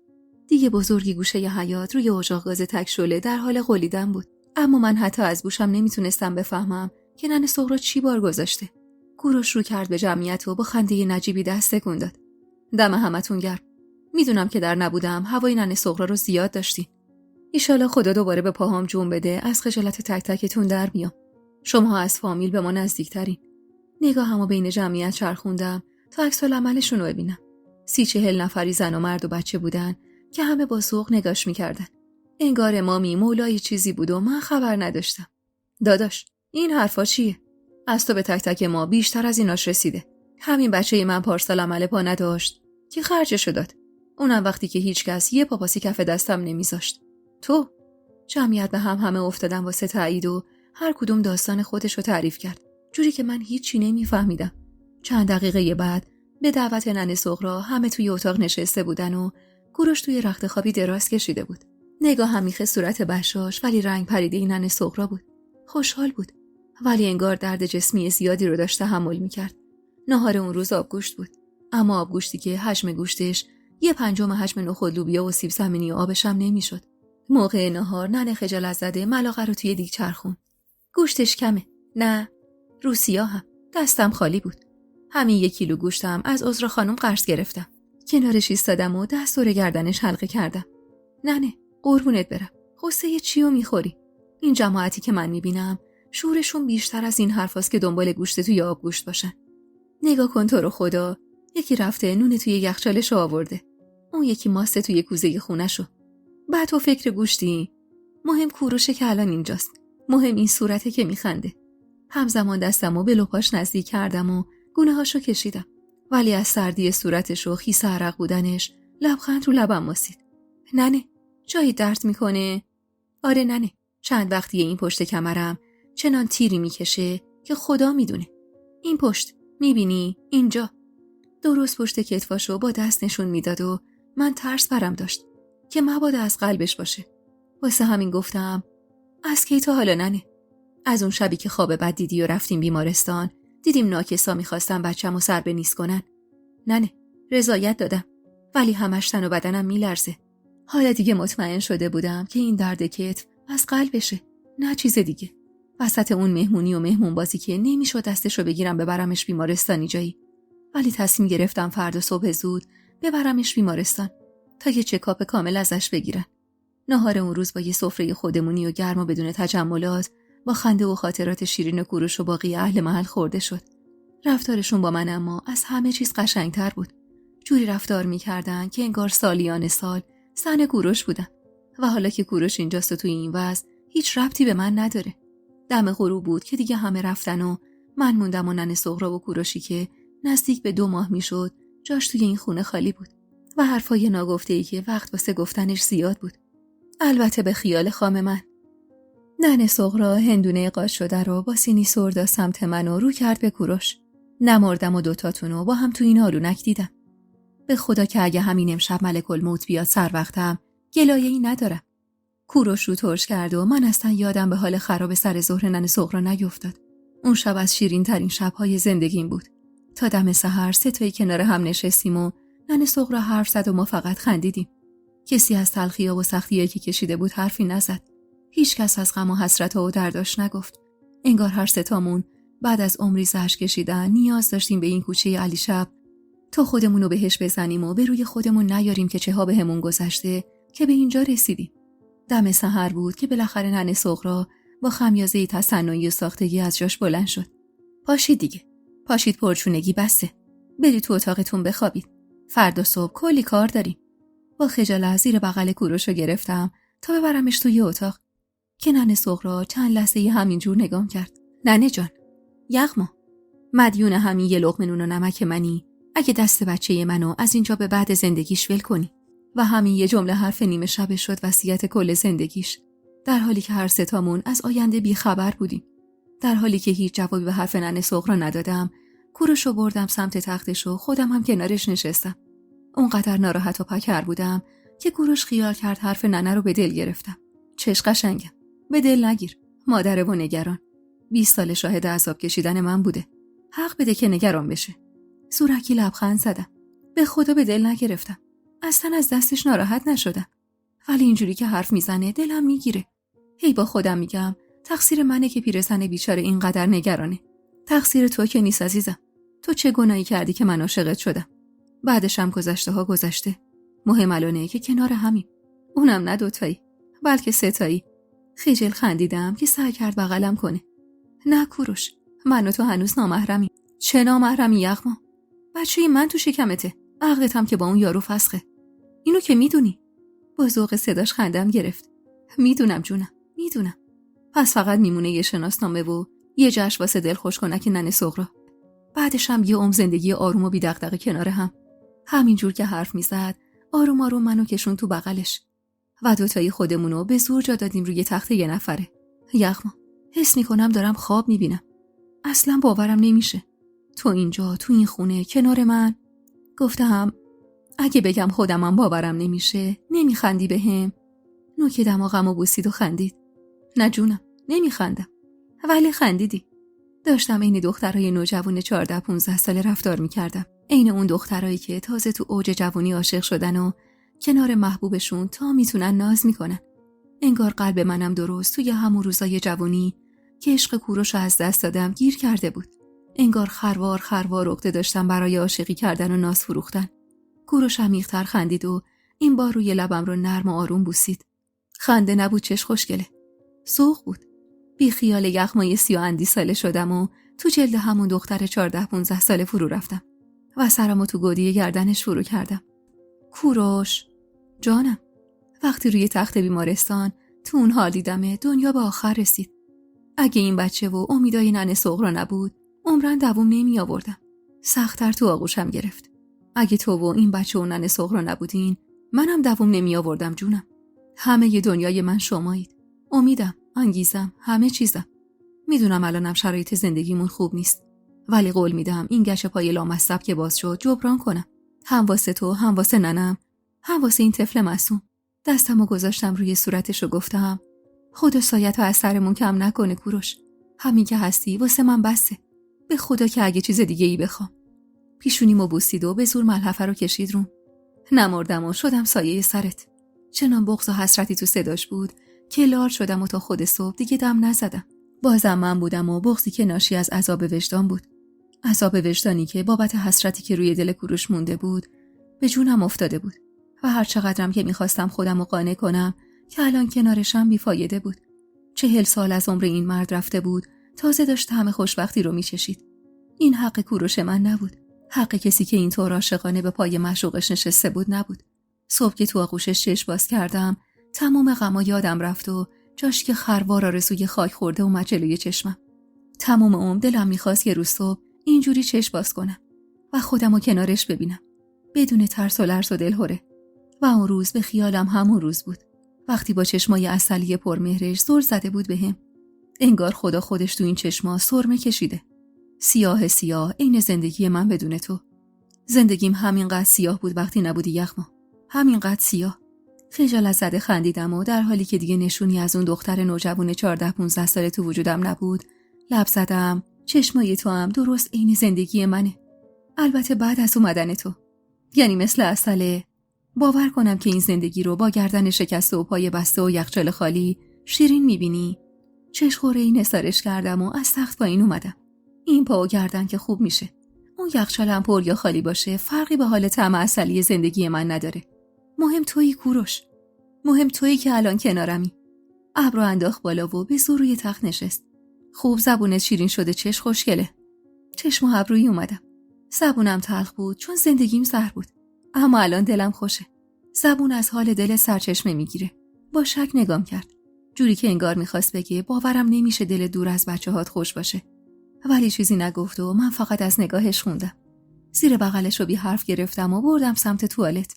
دیگه بزرگی گوشه ی حیاط روی اجاق گاز تک شعله در حال غلیدن بود. اما من حتی از گوشم نمیتونستم بفهمم که ننه سغرا چی بار گذاشته. کوروش رو کرد به جمعیت و با خنده نجیبی دست تکون داد. دم همتون گرم. میدونم که در نبودم هوای ننه سغرا رو زیاد داشتین. ایشالا خدا دوباره به پاهام جون بده از خجالت تک تکتون در بیام. شماها از فامیل به ما نزدیکترین. نگاهمو بین جمعیت چرخوندم تا عکس‌العملشون رو ببینم. 30-40 نفری زن و مرد و بچه بودن که همه با ذوق نگاش می‌کردن. انگار امامی مولای چیزی بود و من خبر نداشتم. داداش، این حرفا چیه؟ از تو به تک تک ما بیشتر از ایناش رسیده. همین بچه من پارسال عمل پا نداشت که خرجشو داد. اونم وقتی که هیچ کس یه پاپاسی کف دستم نمیذاشت. تو؟ جمعیت به همه افتادن واسه تایید و هر کدوم داستان خودشو تعریف کرد. جوری که من هیچی نمیفهمیدم. چند دقیقه بعد به دعوت ننه سغرا همه توی اتاق نشسته بودن و کوروش توی رخت خوابی دراز کشیده بود. نگاه هم میخه صورت بشاش ولی رنگ پریده این ننه سغرا بود. خوشحال بود ولی انگار درد جسمی زیادی رو داشت تحمل میکرد. ناهار اون روز آبگوشت بود، اما آبگوشتی که حجم گوشتش 1/5 حجم نخود لوبیا و سیب زمینی و آبش هم نمیشد. موقع ناهار ننه خجالت زده ملاقه رو توی دیگ چرخون. گوشتش کمه. نه، روسیا هم. دستم خالی بود. همین 1 کیلو گوشتم از عذرا خانم قرض گرفتم. کنارش ایستادم و دست دور گردنش حلقه کردم. ننه، قربونت برم. قصه چیو میخوری؟ این جماعتی که من میبینم شورشون بیشتر از این حرفاست که دنبال گوشت توی آبگوشت باشن. نگاه کن تو رو خدا، یکی رفته نون توی یخچالش آورده. اون یکی ماست توی کوزه خونه‌شو. بعد تو فکر گوشتی؟ مهم کوروشه که الان اینجاست. مهم این صورته که میخنده. همزمان دستمو به لپاش نزدیک کردم و گونه‌هاشو کشیدم. ولی از سردی صورتش و خیس عرق بودنش لبخند رو لبم ماسید. ننه، جایی درد میکنه؟ آره ننه، چند وقتیه این پشت کمرم چنان تیری میکشه که خدا میدونه. این پشت، میبینی؟ اینجا. درست پشت کتفاشو با دست نشون میداد و من ترس برم داشت که مبادا از قلبش باشه. واسه همین گفتم از کی تا حالا ننه؟ از اون شبی که خواب بد دیدی و رفتیم بیمارستان، دیدیم ناکسا میخواستن بچه‌مو سر به نیست کنن. ننه، رضایت دادم ولی همش تن و بدنم میلرزه. حالا دیگه مطمئن شده بودم که این درد کتف از قلبشه، نه چیز دیگه. وسط اون مهمونی و مهمون بازی که نمیشد دستشو بگیرم ببرمش بیمارستانی جایی. ولی تصمیم گرفتم فردا صبح زود ببرمش بیمارستان تا یه چکاپ کامل ازش بگیرن. ناهار اون روز با یه سفره خودمونی و گرم و بدون تجملات با خنده و خاطرات شیرین کوروش و باقی اهل محل خورده شد. رفتارشون با من اما از همه چیز قشنگتر بود. جوری رفتار میکردن که انگار سالیان سال زن کوروش بودن و حالا که کوروش اینجاست و توی این وضع هیچ ربطی به من نداره. دم غروب بود که دیگه همه رفتن و من موندم و ننه سغرا و کوروشی که نزدیک به 2 ماه میشد جاش توی این خونه خالی بود و حرفای ناگفته‌ای که وقت واسه گفتنش زیاد بود. البته به خیال خام من. ننه سغرا هندونه قاچ شده رو با سینی سردا سمت من و رو کرد به کوروش. نمردم و 2 تاتونو با هم تو این آلونک دیدم. به خدا که اگه همین امشب ملک الموت بیاد سر وقتم گلایه‌ای ندارم. کوروش رو ترش کرد و من اصلا یادم به حال خراب سر ظهر ننه سغرا نیفتاد. اون شب از شیرین ترین شب‌های زندگیم بود. تا دم سحر 3 تایی کنار هم نشستیم و ننه سغرا حرف زد و ما فقط خندیدیم. کسی از تلخی‌ها و سختی‌هایی که کشیده بود حرفی نزد. هیچ کس از غم و حسرت‌ها و درداش نگفت. انگار هر 3 تامون بعد از عمری زحش کشیدن نیاز داشتیم به این کوچه علی شب تا خودمونو بهش بزنیم و به روی خودمون نیاریم که چه ها بهمون گذشته که به اینجا رسیدیم. دم سحر بود که بالاخره ننه سغرا با خمیازه‌ای تصنعی و ساختگی از جاش بلند شد. پاشید دیگه. پاشید پرچونگی بسه. برید تو اتاقتون بخوابید. فردا صبح کلی کار داریم. با خجالت زیر بغل کوروشو گرفتم تا ببرمش توی اتاق که ننه سغرا چند لحظه همینجور نگام کرد. ننه جان، یغما، مدیون همین یه لقمه نون و نمک منی اگه دست بچه منو از اینجا به بعد زندگیش ول کنی. و همین یه جمله حرف نیمه شب شد وصیت کل زندگیش، در حالی که هر 3 تامون از آینده بی خبر بودیم. در حالی که هیچ جوابی به حرف ننه سغرا ندادم، کوروشو بردم سمت تختش و خودم هم کنارش نشستم. اونقدر ناراحت و پکر بودم که کوروش خیال کرد حرف ننه رو به دل گرفتم. چش قشنگم، به دل نگیر. مادره و نگران 20 سال شاهد عذاب کشیدن من بوده. حق بده که نگران بشه. زورکی لبخند زدم. به خدا به دل نگرفتم. اصلا از دستش ناراحت نشدم. ولی اینجوری که حرف میزنه دلم میگیره. هی با خودم میگم تقصیر منه که پیرزن بیچاره اینقدر نگرانه. تقصیر تو که نیست عزیزم. تو چه گناهی کردی که من عاشقت شدم؟ بعدش هم گذشته ها گذشته. مهم الانه که کنار همیم. اونم نه 2 تایی، بلکه 3 تایی. خجل خندیدم که سعی کرد بغلم کنه. نه کوروش، من و تو هنوز نامحرمی. چه نامحرمی یغما؟ بچه من تو شکمته. عقلت هم که با اون یارو فسخه. اینو که میدونی. با ذوق صداش خندم گرفت. میدونم جونم، میدونم. پس فقط میمونه یه شناسنامه و یه جشن واسه دل خوشکنک ننه سغرا. بعدش هم یه عمر زندگی آروم و بی دغدغه کنار هم. همینجور که حرف میزد آروم آروم منو کشون تو بغلش و 2 تایی خودمونو به زور جا دادیم روی تخت 1 نفره. یغما، حس میکنم دارم خواب میبینم. اصلا باورم نمیشه. تو اینجا تو این خونه کنار من. گفتم اگه بگم خودمم باورم نمیشه نمیخندی بهم؟ نوک دماغمو بوسید و خندید. نه جونم، نمیخندم. ولی خندیدی. داشتم عین دخترای نوجوان 14-15 ساله رفتار میکردم. عین اون دخترایی که تازه تو اوج جوانی عاشق شدن و کنار محبوبشون تا میتونن ناز میکنن. انگار قلب منم درست توی همون روزای جوانی که عشق کوروش از دست دادم گیر کرده بود. انگار خروار عقده داشتم برای عاشقی کردن و ناز فروختن. کوروش عمیق‌تر خندید و این بار روی لبم رو نرم و آروم بوسید. خنده نبود، چش خوشگله. سوق بود. بی خیال یغمای 30 ساله شدم و تو جلد همون دختر 14-15 ساله فرو رفتم و سرمو تو گودی گردنش فرو کردم. کوروش جانم. وقتی روی تخت بیمارستان تو اون حال دیدم دنیا به آخر رسید. اگه این بچه و امیدای ننه سغرا نبود عمرن دوام نمی آوردم. سخت‌تر تو آغوشم گرفت. اگه تو و این بچه و ننه سغرا نبودین منم دوام نمی آوردم جونم. همه ی دنیای من شمایید. امیدم، انگیزم، همه چیزم. میدونم الانم شرایط زندگیمون خوب نیست، ولی قول میدم این گش پای لامصب که باز شد جبران کنم. هم واسه تو، هم واسه ننم، هم واسه این طفل معصوم. دستمو گذاشتم روی صورتش و گفتم خدا سایه‌تو از سرمون کم نکنه کوروش. همین که هستی واسه من بسه. به خدا که اگه چیز دیگه ای بخوام. پیشونیمو بوسید و به زور ملحفه رو کشید روم. نمردم و شدم سایه سرت. چنان بغض و حسرتی تو صداش بود که لال شدم و تا خود صبح دیگه دم نزدم. بازم من بودم و بغضی که ناشی از عذاب وجدان بود. عذاب وجدانی که بابت حسرتی که روی دل کوروش مونده بود به جونم افتاده بود و هر چقدرم که میخواستم خودم رو قانع کنم که الان کنارشم بیفایده بود. 40 سال از عمر این مرد رفته بود، تازه داشت همه خوشبختی رو میچشید. این حق کوروش من نبود. حق کسی که اینطور عاشقانه به پای معشوقش نشسته بود نبود. صبح که تو آغوشش چشم باز کردم تمام غما یادم رفت و جاش که خروار آرزوی خاک خورده اومد جلوی چشمم. تمام عمر دلم میخواست یه روز صبح اینجوری چشم باز کنم و خودمو کنارش ببینم، بدون ترس و لرز و دلهره. و اون روز به خیالم همون روز بود، وقتی با چشمای عسلی پرمهرش زل زده بود بهم. انگار خدا خودش تو این چشما سرمه کشیده. سیاه سیاه، عین زندگی من بدون تو. زندگیم همینقدر سیاه بود وقتی نبودی یغما. همینقدر سیاه. خجالت زده خندیدم و در حالی که دیگه نشونی از اون دختر نوجوان 14-15 ساله تو وجودم نبود، لب زدم چشمای تو هم درست عین زندگی منه. البته بعد از اومدن تو. یعنی مثل عسله. باور کنم که این زندگی رو با گردن شکسته و پای بسته و یخچال خالی شیرین میبینی؟ چشخوره این نثارش کردم و از تخت پایین اومدم. این پا و گردن که خوب میشه. اون یخچالم پر یا خالی باشه فرقی به حال طعم عسلی زندگی من نداره. مهم تویی کوروش. مهم تویی که الان کنارمی. ابرو انداخت بالا و به زور روی تخت نشست. خوب زبونت شیرین شده، چش خوشگله. چشم و ابرویی اومدم. زبونم تلخ بود چون زندگیم زهر بود. اما الان دلم خوشه. زبون از حال دل سرچشمه میگیره. با شک نگام کرد. جوری که انگار میخواست بگه باورم نمیشه دل دور از بچه‌هات خوش باشه. ولی چیزی نگفت و من فقط از نگاهش خوندم. زیر بغلش رو بی حرف گرفتم و بردم سمت توالت.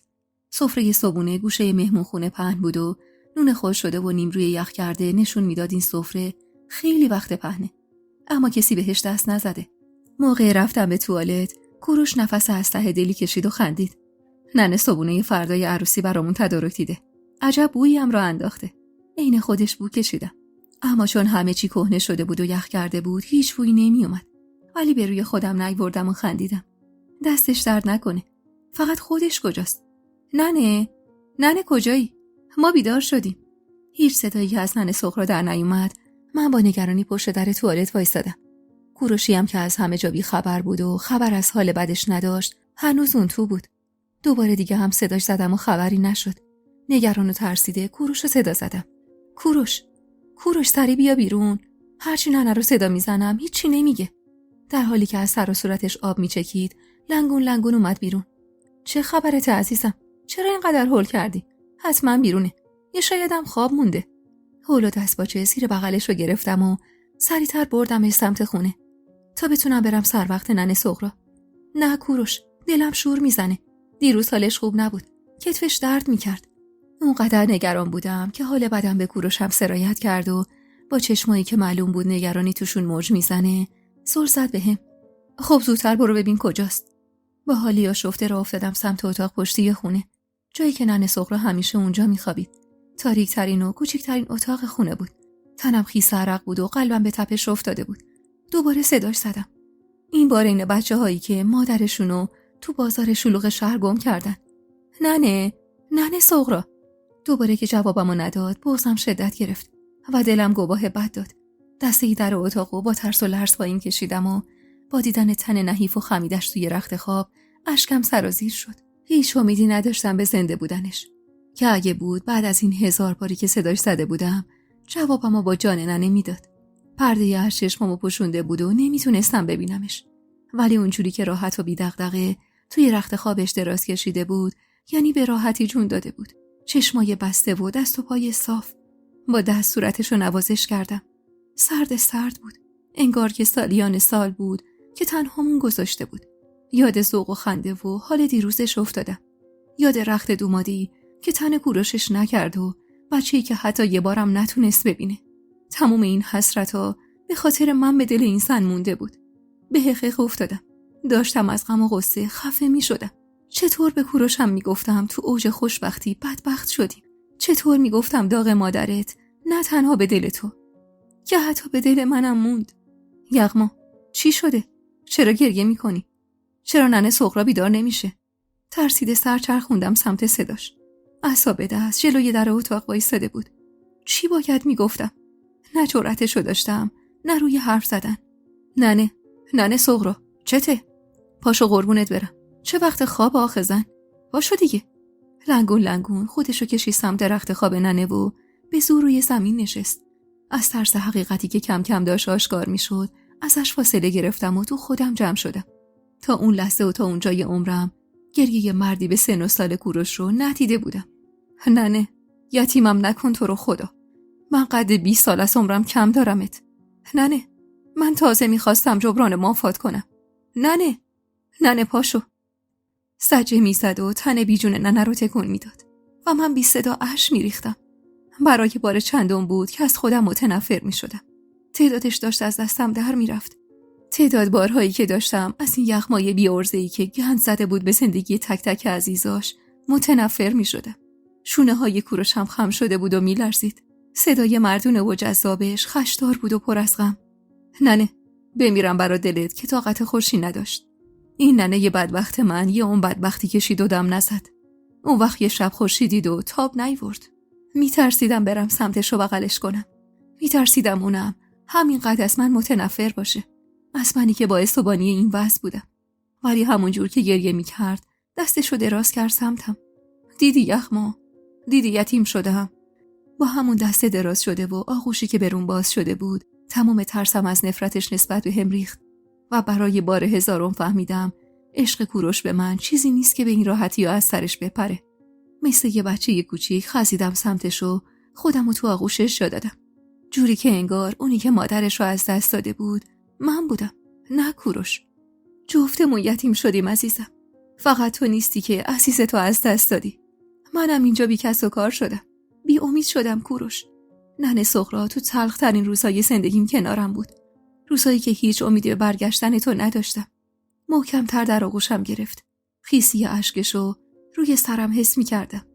سفره صبحونه گوشه مهمونخونه پهن بود و نون خشک شده و نیمروی یخ کرده نشون میداد این سفره خیلی وقت پهنه. اما کسی بهش دست نزده. موقع رفتم به توالت، کوروش نفس از ته دلی کشید و خندید. ننه صبحونه فردای عروسی برامون تدارک دیده. عجب بویی هم را انداخته. عین خودش بو کشیدم. اما چون همه چی کهنه شده بود و یخ کرده بود هیچ بویی نمی اومد. ولی به روی خودم نیاوردم و خندیدم. دستش درد نکنه. فقط خودش کجاست؟ ننه کجایی؟ ما بیدار شدیم. هیچ صدایی از ننه سغرا در نیومد. من با نگرانی پشت در توالت وایسادم. کوروشی هم که از همه جا بی خبر بود و خبر از حال بدش نداشت هنوز اون تو بود. دوباره دیگه هم صداش زدم و خبری نشد. نگران و ترسیده کوروش رو صدا زدم. کوروش سری بیا بیرون. هرچی ننه رو صدا میزنم هیچی نمیگه. در حالی که از سر و صورتش آب میچکید لنگون اومد بیرون. چه خبرت عزیزم؟ چرا اینقدر هول کردی؟ حتما بیرونه. یا شایدم خواب مونده. هول و دستپاچه زیر بغلش رو گرفتم و سریعتر بردمش سمت خونه تا بتونم برم سر وقت ننه سغرا. نه کوروش، دلم شور میزنه. دیروز حالش خوب نبود. کتفش درد میکرد. اونقدر نگران بودم که حال بدم به کوروش هم سرایت کرد و با چشمایی که معلوم بود نگرانی توشون موج میزنه زل زد بهم. خب زودتر برو ببین کجاست. با حالی آشفته راه افتادم سمت اتاق پشتی خونه، جایی که ننه سغرا همیشه اونجا میخوابید. تاریک ترین و کوچکترین اتاق خونه بود. تنم خیس عرق بود و قلبم به تپش افتاده بود. دوباره صداش زدم. این بار این بچه‌هایی که مادرشونو تو بازار شلوغ شهر گم کردن. ننه سغرا. دوباره که جوابمو نداد بغضم شدت گرفت و دلم گواه بد داد. دسته در اتاقو با ترس و لرز پایین کشیدم و با دیدن تن نحیف و خمیدش توی رخت خواب اشکم سرازیر شد. هیچ امیدی نداشتم به زنده بودنش. که اگه بود بعد از این 1000 باری که صداش زده بودم جوابمو با جان ننه میداد. پرده از چشمامو پوشونده بود و نمیتونستم ببینمش. ولی اونجوری که راحت و بی دغدغه توی رخت خوابش دراز کشیده بود یعنی به راحتی جون داده بود. چشمای بسته و دست و پای صاف. با دست صورتشو نوازش کردم. سرد بود. انگار که سالیان سال بود که تنهامون گذاشته بود. یاد ذوق و خنده و حال دیروزش افتادم. یاد رخت دومادی که تن کوروشش نکرد و بچه‌ای که حتی یه بارم نتونست ببینه. تموم این حسرت‌ها به خاطر من به دل این زن مونده بود. به حقیق افتادم. داشتم از غم و غصه خفه می شدم. چطور به کوروشم می گفتم تو اوج خوشبختی بدبخت شدیم؟ چطور می گفتم داغ مادرت نه تنها به دل تو که حتی به دل منم موند؟ یغما چی شده؟ چرا گریه می کنی؟ چرا ننه سغرا بیدار نمیشه؟ ترسیده سر چرخوندم سمت صداش. اعصاب دست جلوی در اتاق وایساده بود. چی باید می گفتم؟ نه جرأتشو داشتم نه روی حرف زدن. ننه سغرا چته؟ پاشو قربونت برم. چه وقت خواب آخه زن؟ پاشو دیگه. لنگون خودشو کشید سمت رخت خواب ننه و به زور روی زمین نشست. از ترس حقیقتی که کم کم داشت آشکار میشد ازش فاصله گرفتم و تو خودم جمع شدم. تا اون لحظه و تا اونجای عمرم گریه مردی به سن و سال کوروش رو ندیده بودم. ننه یتیمم نکن تو رو خدا. من قد 20 سال از عمرم کم دارمت. ننه من تازه میخواستم جبران مافات کنم. ننه پاشو. سجه میزد و تن بیجون ننه رو تکون میداد و من بی صدا اشک میریختم. برای بار چندم بود که از خودم متنفر میشدم. تعدادش داشت از دستم در میرفت. تعداد بارهایی که داشتم از این یغمای بی‌عرضه‌ای که گند زده بود به زندگی تک تک عزیزاش متنفر میشدم. شونه های کوروش هم خم شده بود و میلرزید. صدای مردونه و جذابش خشدار بود و پر از غم. ننه، بمیرم برا دلت که طاقت خوشی نداشت. این ننه یه بدبخت من یه اون بدبختی کشید و دم نزد. اون وقت یه شب خوشی دید و تاب نیورد. میترسیدم برم سمتش و بغلش کنم. میترسیدم اونم همینقدر از من متنفر باشه. از منی که باعث و بانی این وضع بودم. ولی همونجور که گریه میکرد دستشو دراز کرد سمتم. دیدی یخما؟ دیدی یتیم شدم؟ با همون دست دراز شده و آغوشی که برون باز شده بود تمام ترسم از نفرتش نسبت به هم ریخت و برای بار هزارم فهمیدم عشق کوروش به من چیزی نیست که به این راحتی از سرش بپره. مثل یه بچه کوچیک خزیدم سمتش و خودمو تو آغوشش جا دادم. جوری که انگار اونی که مادرش رو از دست داده بود من بودم، نه کوروش. جفتمون یتیم شدیم عزیزم. فقط تو نیستی که عزیزتو از دست دادی. منم اینجا بی کس و کار شدم. بی امید شدم کوروش. ننه سغرا تو تلخ‌ترین روزهای زندگیم کنارم بود. روزایی که هیچ امیدی به برگشتن تو نداشتم. محکم‌تر در آغوشم گرفت. خیسی اشکشو روی سرم حس می‌کردم.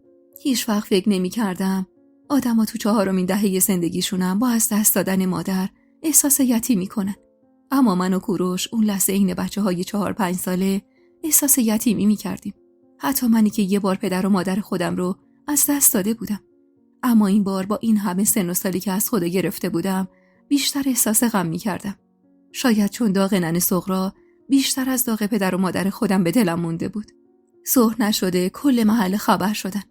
هیچ وقت فکر نمی‌کردم آدم‌ها تو 4مین دهه زندگیشونم با از دست دادن مادر احساس یتیمی کنن. اما من و کوروش اون لحظه عین بچه‌های 4-5 ساله احساس یتیمی می‌کردیم. حتی منی که یه بار پدر و مادر خودم رو از دست داده بودم. اما این بار با این همه سن و سالی که از خدا گرفته بودم بیشتر احساس غم می‌کردم. شاید چون داغ ننه سغرا بیشتر از داغ پدر و مادر خودم به دلم مونده بود. ظهر نشده کل محل خبر شدن.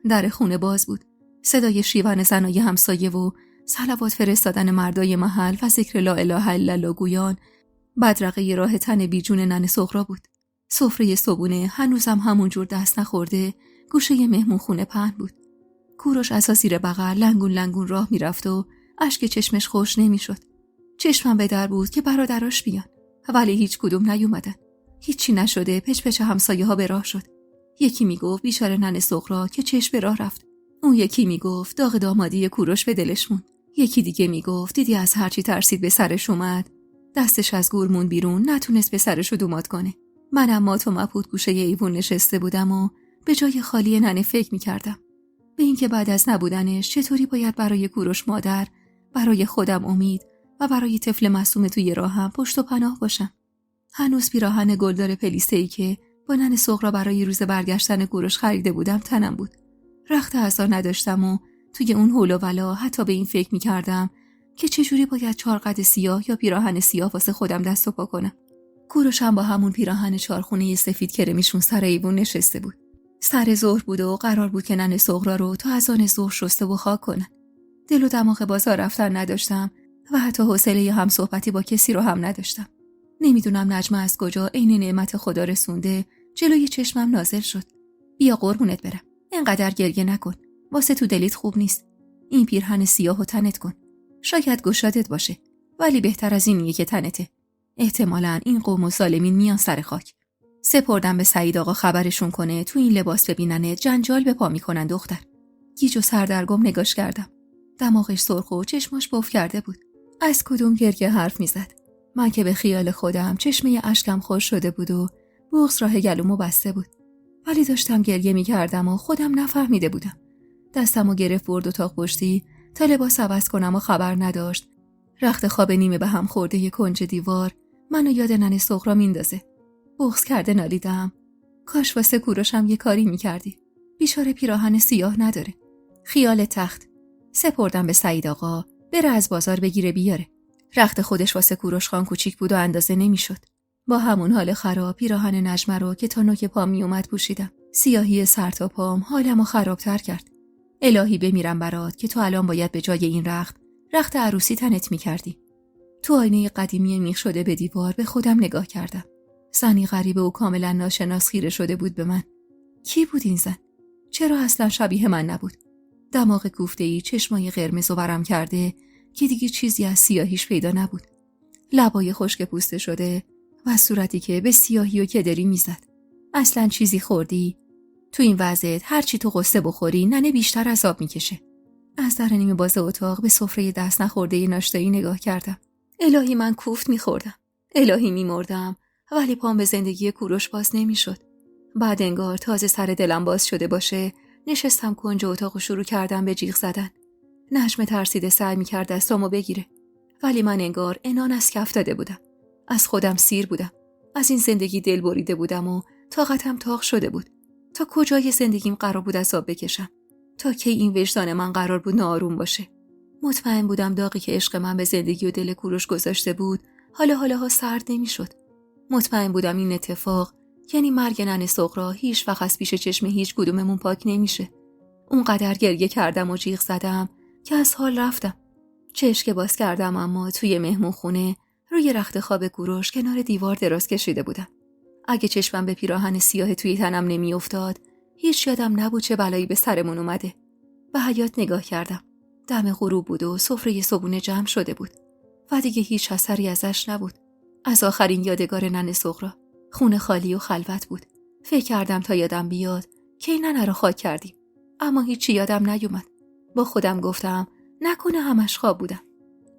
در خونه باز بود. صدای شیون زنای همسایه و صلوات فرستادن مردای محل و ذکر لا اله الا الله گویان بدرقه راه تن بیجون ننه سغرا بود. سفره صبونه هنوزم همونجور دست نخورده گوشه مهمون خونه پهن بود. کوروش از زیر بغل لنگون لنگون راه میرفت و اشک چشمش خوش نمیشد. چشمم به در بود که برادراش بیان، ولی هیچ کدوم نیومدن. هیچی نشده، پچ پچ همسایه ها به راه شد. یکی میگفت بیچاره ننه سغرا که چشم به راه رفت. اون یکی میگفت داغ دامادی کوروش به دلش موند. یکی دیگه میگفت دیدی از هرچی ترسید به سرش اومد. دستش از گور موند بیرون، نتونست به سرش دومات کنه. منم مات و مبهوت گوشه ایوون نشسته بودم و به جای خالی ننه فکر میکردم. به اینکه بعد از نبودنش چطوری باید برای کوروش مادر، برای خودم امید و برای طفل معصوم توی راهم پشت و پناه باشم. هنوز پیراهن گلدار پلیسه‌ای که با ننه سغرا برای روز برگشتن کوروش خریده بودم تنم بود. رخت عصا نداشتم و توی اون هول و ولا حتی به این فکر می‌کردم که چجوری باید 4 قد سیاه یا پیراهن سیاه واسه خودم دست و پا کنم. کوروش هم با همون پیراهن 4 خونه سفید کرمیشون سر ایوون نشسته بود. سر ظهر بود و قرار بود که ننه سغرا رو تا اذان ظهر شسته و خاک کنن. دل و دماغ بازار رفتن نداشتم و حتی حوصله هم صحبتی با کسی رو هم نداشتم. نمیدونم نجمه از کجا عین نعمت خدا رسونده جلوی چشمم نازل شد. بیا قربونت برم. اینقدر گریه نکن. واسه تو دلیت خوب نیست. این پیرهن سیاه و تنت کن. شاید گشادت باشه، ولی بهتر از اینیه که تنته. احتمالاً این قوم و ظالمین میان سر خاک. سپردم به سعید آقا خبرشون کنه تو این لباس ببیننه جنجال به پا میکنن دختر. گیج و سردرگم نگاش کردم. دماغش سرخ و چشماش بف کرده بود. از کدوم گریه حرف میزد؟ من که به خیال خودم چشمه اشکم خوش شده بود و بغض راه گلومو بسته بود. ولی داشتم گریه میکردم و خودم نفهمیده بودم. دستمو گرفت برد اتاق پشتی تا لباس عوض کنم و خبر نداشت. رخت خواب نیمه به هم خورده ی کنج دیوار منو یاد ننه سغرا میندازه. بغض کرده نالیدم. کاش واسه کوروشم یه کاری میکردی. بیچاره پیراهن سیاه نداره. خیال تخت. سپردم به سعید آقا بره از بازار بگیره بیاره. رخت خودش واسه کوروش خان کوچیک بود و اندازه نمیشد. با همون حال خراب پیراهن نجمه رو که تا نوک پام میومد پوشیدم. سیاهی سر تا پام حالمو خرابتر کرد. الهی بمیرم برات که تو الان باید به جای این رخت عروسی تنت میکردی. تو آینه قدیمی میخ شده به دیوار به خودم نگاه کردم. زنی غریبه و کاملا ناشناس خیره شده بود به من. کی بود این زن؟ چرا اصلا شبیه من نبود؟ دماغ کوفته‌ای چشمای قرمز و ورم کرده که دیگه چیزی از سیاهیش پیدا نبود. لبای خشک پوسته شده و صورتی که به سیاهی و کدری میزد. اصلاً چیزی خوردی؟ تو این وضعیت هر چی تو قصه بخوری ننه بیشتر عذاب میکشه. از در نیمه باز اتاق به سفره دست نخورده ناشتایی نگاه کردم. الهی من کوفت میخوردم. الهی میمردم، ولی پام به زندگی کوروش باز نمیشد. بعد انگار تازه سر دلم باز شده باشه، نشستم کنج اتاق و شروع کردم به جیغ زدن. نجمه ترسیده سعی میکرد دستامو بگیره، ولی من انگار عنان از کف داده بودم. از خودم سیر بودم. از این زندگی دل بریده بودم و طاقتم تاق شده بود. تا کجای زندگیم قرار بود عذاب بکشم؟ تا کی این وجدان من قرار بود ناآروم باشه؟ مطمئن بودم داغی که عشق من به زندگی و دل کوروش گذاشته بود حالا سرد نمیشد. مطمئن بودم این اتفاق یعنی مرگ ننه سغرا هیچ وقت از پیش چشم هیچ کدوممون پاک نمیشه. اونقدر گریه کردم و جیغ زدم که از حال رفتم. چشم باز کردم اما توی مهمون خونه روی رخت خواب کوروش کنار دیوار دراز کشیده بودم. اگه چشمم به پیراهن سیاه توی تنم نمیافتاد، هیچ یادم نبود چه بلایی به سرمون اومده. به حیاط نگاه کردم. دم غروب بود و سفره صبحونه جمع شده بود و دیگه هیچ اثری ازش نبود. از آخرین یادگار ننه سغرا، خونه خالی و خلوت بود. فکر کردم تا یادم بیاد که این ننه رو خاک کردیم، اما هیچی یادم نیومد. با خودم گفتم نکنه همش خواب بودم.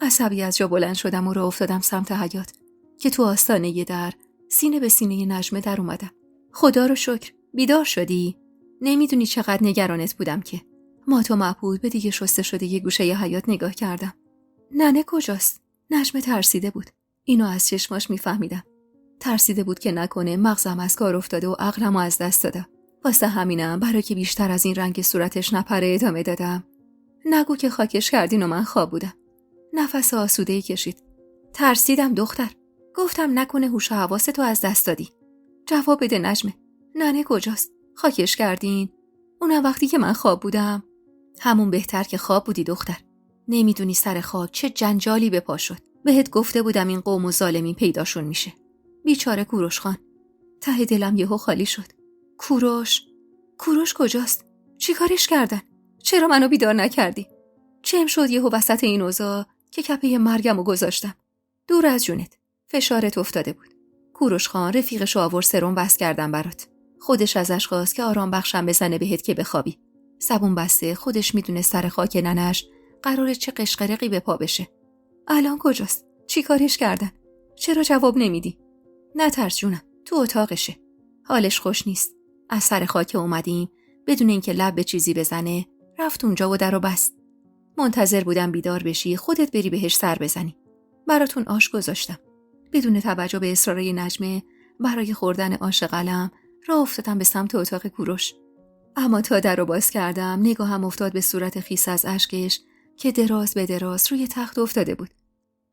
عصبی از جا بلند شدم و راه افتادم سمت حیاط که تو آستانه در سینه به سینه نجمه در اومدم. خدا رو شکر بیدار شدی؟ نمیدونی چقدر نگرانت بودم که. مات و مبهوت به دیگه شسته شده یه گوشه ی حیاط نگاه کردم. ننه کجاست؟ نجمه ترسیده بود. اینو از چشماش میفهمیدم. ترسیده بود که نکنه مغزم از کار افتاده و عقلمو از دست دادم. واسه همینم برای که بیشتر از این رنگ صورتش نپره ادامه دادم. نگو که خاکش کردین و من خواب بودم. نفس آسوده‌ای کشید. ترسیدم دختر. گفتم نکنه هوش و حواستو از دست دادی. جواب بده نجمه. ننه کجاست؟ خاکش کردین؟ اونم وقتی که من خواب بودم. همون بهتر که خواب بودی دختر. نمیدونی سر خاک چه جنجالی به پا شد. بهت گفته بودم این قوم و ظالمین پیداشون میشه. بیچاره کوروش خان. ته دلم یهو خالی شد. کوروش کجاست؟ چی کارش کردن؟ چرا منو بیدار نکردی؟ چم شد یهو وسط این اوضاع که کپه مرگمو گذاشتم. دور از جونت. فشارت افتاده بود. کوروش خان رفیقشو آورد سرم بس کردم برات. خودش ازش خواست که آرام بخشم بزنه بهت که بخوابی. زبون بسته خودش میدونه سر خاک ننش قراره چه قشقرقی به پا بشه. الان کجاست؟ چی کارش کردن؟ چرا جواب نمیدی؟ نترس جونم، تو اتاقشه. حالش خوش نیست. از سر خاک اومدیم بدون اینکه لب به چیزی بزنه رفت اونجا و درو بست. منتظر بودم بیدار بشی خودت بری بهش سر بزنی. براتون آش گذاشتم. بدون توجه به اصرارای نجمه برای خوردن آش قلم راه افتادم به سمت اتاق کوروش. اما تا درو باز کردم نگاهم افتاد به صورت خیس از اشکش که دراز به دراز روی تخت افتاده بود.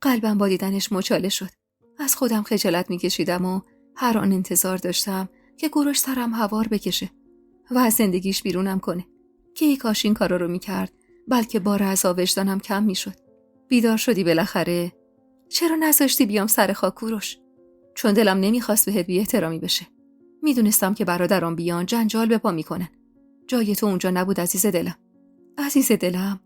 قلبم با دیدنش مچاله شد. از خودم خجالت میکشیدم و هر آن انتظار داشتم که کوروش سرم هوار بکشه و از زندگیش بیرونم کنه که ای کاش این کارا رو میکرد، بلکه بار از وجدانم کم میشد. بیدار شدی بالاخره؟ چرا نذاشتی بیام سر خاک کوروش؟ چون دلم نمیخواست بهت بی احترامی بشه. میدونستم که برادرام بیان جنجال به پا میکنن. جای تو اونجا نبود عزیز دلم. عزیز دلم.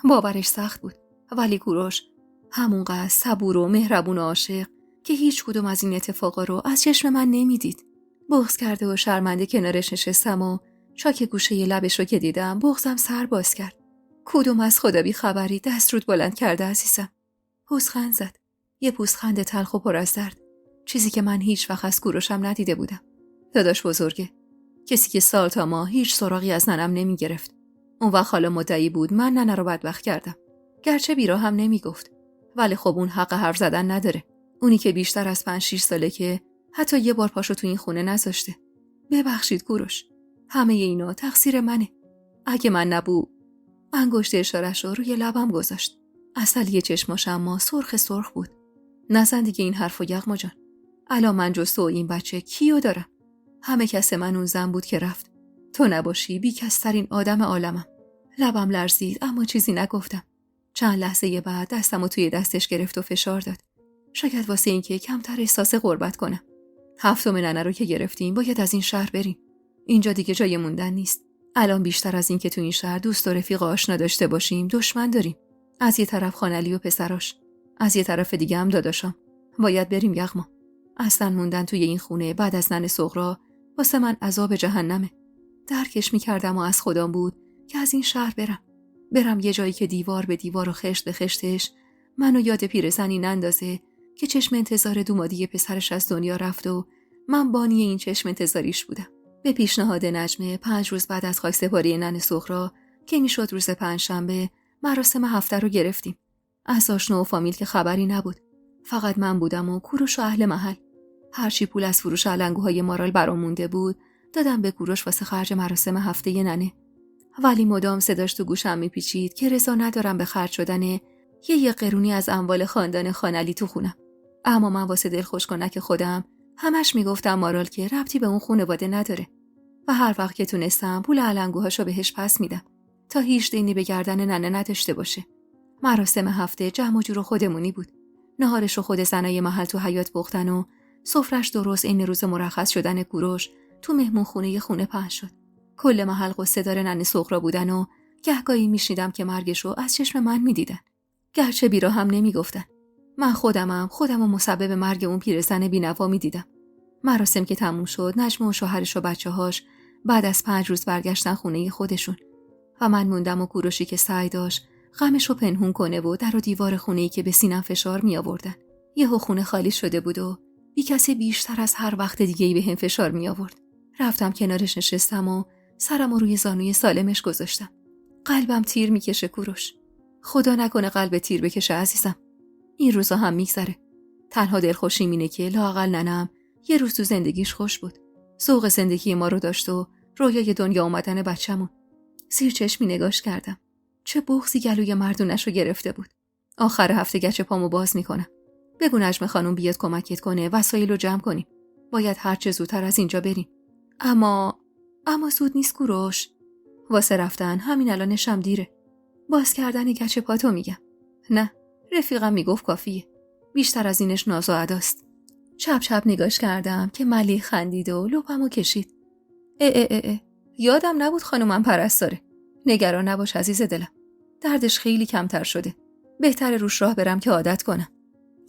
باورش سخت بود، ولی کوروش همونقدر صبور و مهربون و عاشق که هیچ کدوم از این اتفاقا رو از چشم من نمیدید. بغض کرده و شرمنده کنارش نشستم و چاک گوشه ی لبش رو که دیدم بغضم سر باز کرد. کدوم از خدا بی خبری دست رود بلند کرده عزیزم. پوزخند زد. یه پوزخند تلخ و پر از درد. چیزی که من هیچ وقت از کوروشم ندیده بودم. داداش بزرگه. کسی که سال تا ماه هیچ سراغی از ننم نمی گرفت. اون وقت حالا مدعی بود من ننه رو بدبخت کردم. گرچه بیرا هم نمی گفت. ولی خب اون حق حرف زدن نداره. اونی که بیشتر از 5-6 ساله که حتی یه بار پاشو تو این خونه نذاشته. ببخشید کوروش. همه اینا تقصیر منه. اگه من نبود. انگشت اشاره‌ش رو روی لبم گذاشت. عسلی چشماش اما سرخ بود. نزن دیگه این حرفو یغما جان. الان من جز تو و این بچه کیو دارم؟ همه کس من اون زن بود که رفت. تو نباشی بی‌کس‌ترین آدم عالمم. لبم لرزید اما چیزی نگفتم. چند لحظه بعد دستمو توی دستش گرفت و فشار داد. شاید واسه اینکه کمتر احساس غربت کنم. 7 ننه رو که گرفتیم باید از این شهر بریم. اینجا دیگه جای موندن نیست. الان بیشتر از این که تو این شهر دوست و رفیق آشنا داشته باشیم دشمن داریم. از یه طرف خانعلی و پسراش، از یه طرف دیگه هم داداشام. باید بریم یغما. اصلا موندن توی این خونه بعد از ننه سغرا واسه من عذاب جهنمه. درکش میکردم و از خودم بود که از این شهر برم یه جایی که دیوار به دیوار و خشت به خشتش منو یاد پیرزنی نندازه که چشم انتظار دومادی پسرش از دنیا رفت و من بانی این چشم انتظاریش بودم. به پیشنهاد نجمه 5 روز بعد از خاکسپاری ننه سغرا که میشد روز پنجشنبه مراسم هفته رو گرفتیم. از آشنا و فامیل که خبری نبود. فقط من بودم و کوروش و اهل محل. هرچی پول از فروش علنگوهای مارال برام مونده بود دادم به کوروش واسه خرج مراسم هفته ننه. ولی مدام صداش تو گوشم میپیچید که رضا ندارم به خرج شدن یه قرونی از اموال خاندان خانعلی تو خونم. اما من واسه دلخوش کنک خودم همش میگفتم مارال که ربطی به اون خانواده نداره و هر وقت که تونستم پول علنگوهاشو بهش پس میدم تا هیچ دینی به گردن ننه نداشته باشه. مراسم هفته جمع و جور خودمونی بود. نهارشو خود زنای محل تو حیاط پختن و سفرش درست این روز مرخص شدن کوروش تو مهمون خونه پهن شد. کل محل قصه دار ننه سغرا بودن و گهگاهی میشنیدم که مرگشو از چشم من میدیدن. گرچه بیرا هم نمیگفتن. من خودمو مسبب مرگ اون پیرزن بی‌نوا میدیدم. مراسم که تموم شد نجمه و شوهرش و بچه‌هاش بعد از 5 روز برگشتن خونه خودشون و من موندم و کوروشی که سعی داشت غمشو پنهون کنه و در و دیوار خونه‌ای که به سینم فشار می آوردن. یهو خونه خالی شده بود و بی کسی بیشتر از هر وقت دیگه‌ای به هم فشار می آورد. رفتم کنارش نشستم و سرمو روی زانوی سالمش گذاشتم. قلبم تیر میکشه کوروش. خدا نکنه قلب تیر بکشه عزیزم. این روزا هم میگذره. تنها دلخوشیم اینه که لااقل ننم یه روز تو زندگیش خوش بود. ذوق زندگی ما رو داشت و رویای دنیا اومدن بچه‌مون. زیر چشمی نگاش کردم. چه بغضی گلوی مردونش رو گرفته بود. آخر هفته گچ پامو باز میکنم. بگو نجمه خانم بیاد کمکت کنه وسایل رو جمع کنیم. باید هر چه زودتر از اینجا بریم. اما زود نیست کوروش. واسه رفتن همین الانشم دیره. باز کردن گچ پاتو میگم. نه، رفیقم میگفت کافیه. بیشتر از اینش ناز و اداست. چپ چپ نگاش کردم که ملی خندید و لپمو کشید. یادم نبود خانومم پرستاره. نگران نباش عزیز دلم. دردش خیلی کمتر شده. بهتره روش راه برم که عادت کنم.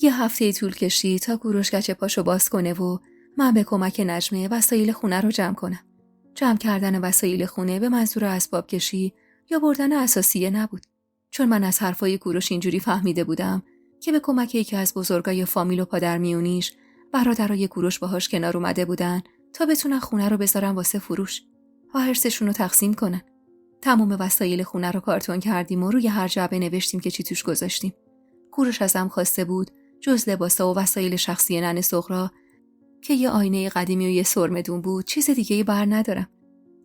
یه هفته طول کشید تا کوروش گچ پاشو باز کنه و من به کمک نجمه وسایل خونه رو جمع کنم. جمع کردن وسایل خونه به منظور اسباب کشی یا بردن اساسیه نبود. چون من از حرفای کوروش اینجوری فهمیده بودم که به کمک یکی از بزرگای فامیل و پادرمیونیش برادرای کوروش باهاش کنار اومده بودن تا بتونن خونه رو بذارن واسه فروش و هرسشون رو تقسیم کنن. تمام وسایل خونه رو کارتون کردیم و روی هر جعبه نوشتیم که چی توش گذاشتیم. کوروش ازم خواسته بود جز لباسا و وسایل شخصی ننه سغرا که یه آینه قدیمی و یه سرمدون بود چیز دیگه‌ای بر ندارم.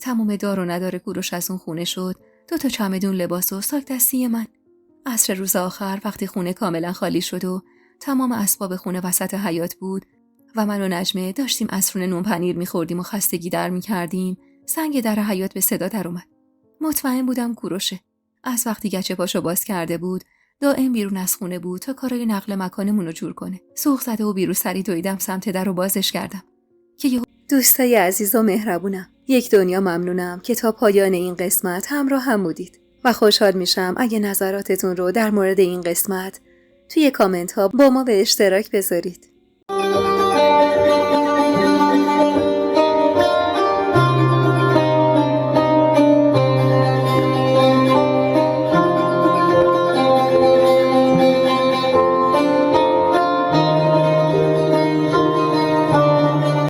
تمام دار و ندار کوروش از اون خونه شد 2 چمدون لباس و ساک دستی من. عصر روز آخر وقتی خونه کاملا خالی شد و تمام اسباب خونه وسط حیاط بود و من و نجمه داشتیم عصرونه نون پنیر می‌خوردیم و خستگی در می‌کردیم، زنگ در حیاط به صدا در اومد. مطمئن بودم کوروشه. از وقتی گچ پاشو باز کرده بود دائم بیرون از خونه بود تا کارای نقل مکانمون رو جور کنه. سوق زده و بیرون سری دویدم سمت در رو بازش کردم که دوستای عزیز و مهربونم، یک دنیا ممنونم که تا پایان این قسمت همراه هم بودید و خوشحال میشم اگه نظراتتون رو در مورد این قسمت توی کامنت ها با ما به اشتراک بذارید.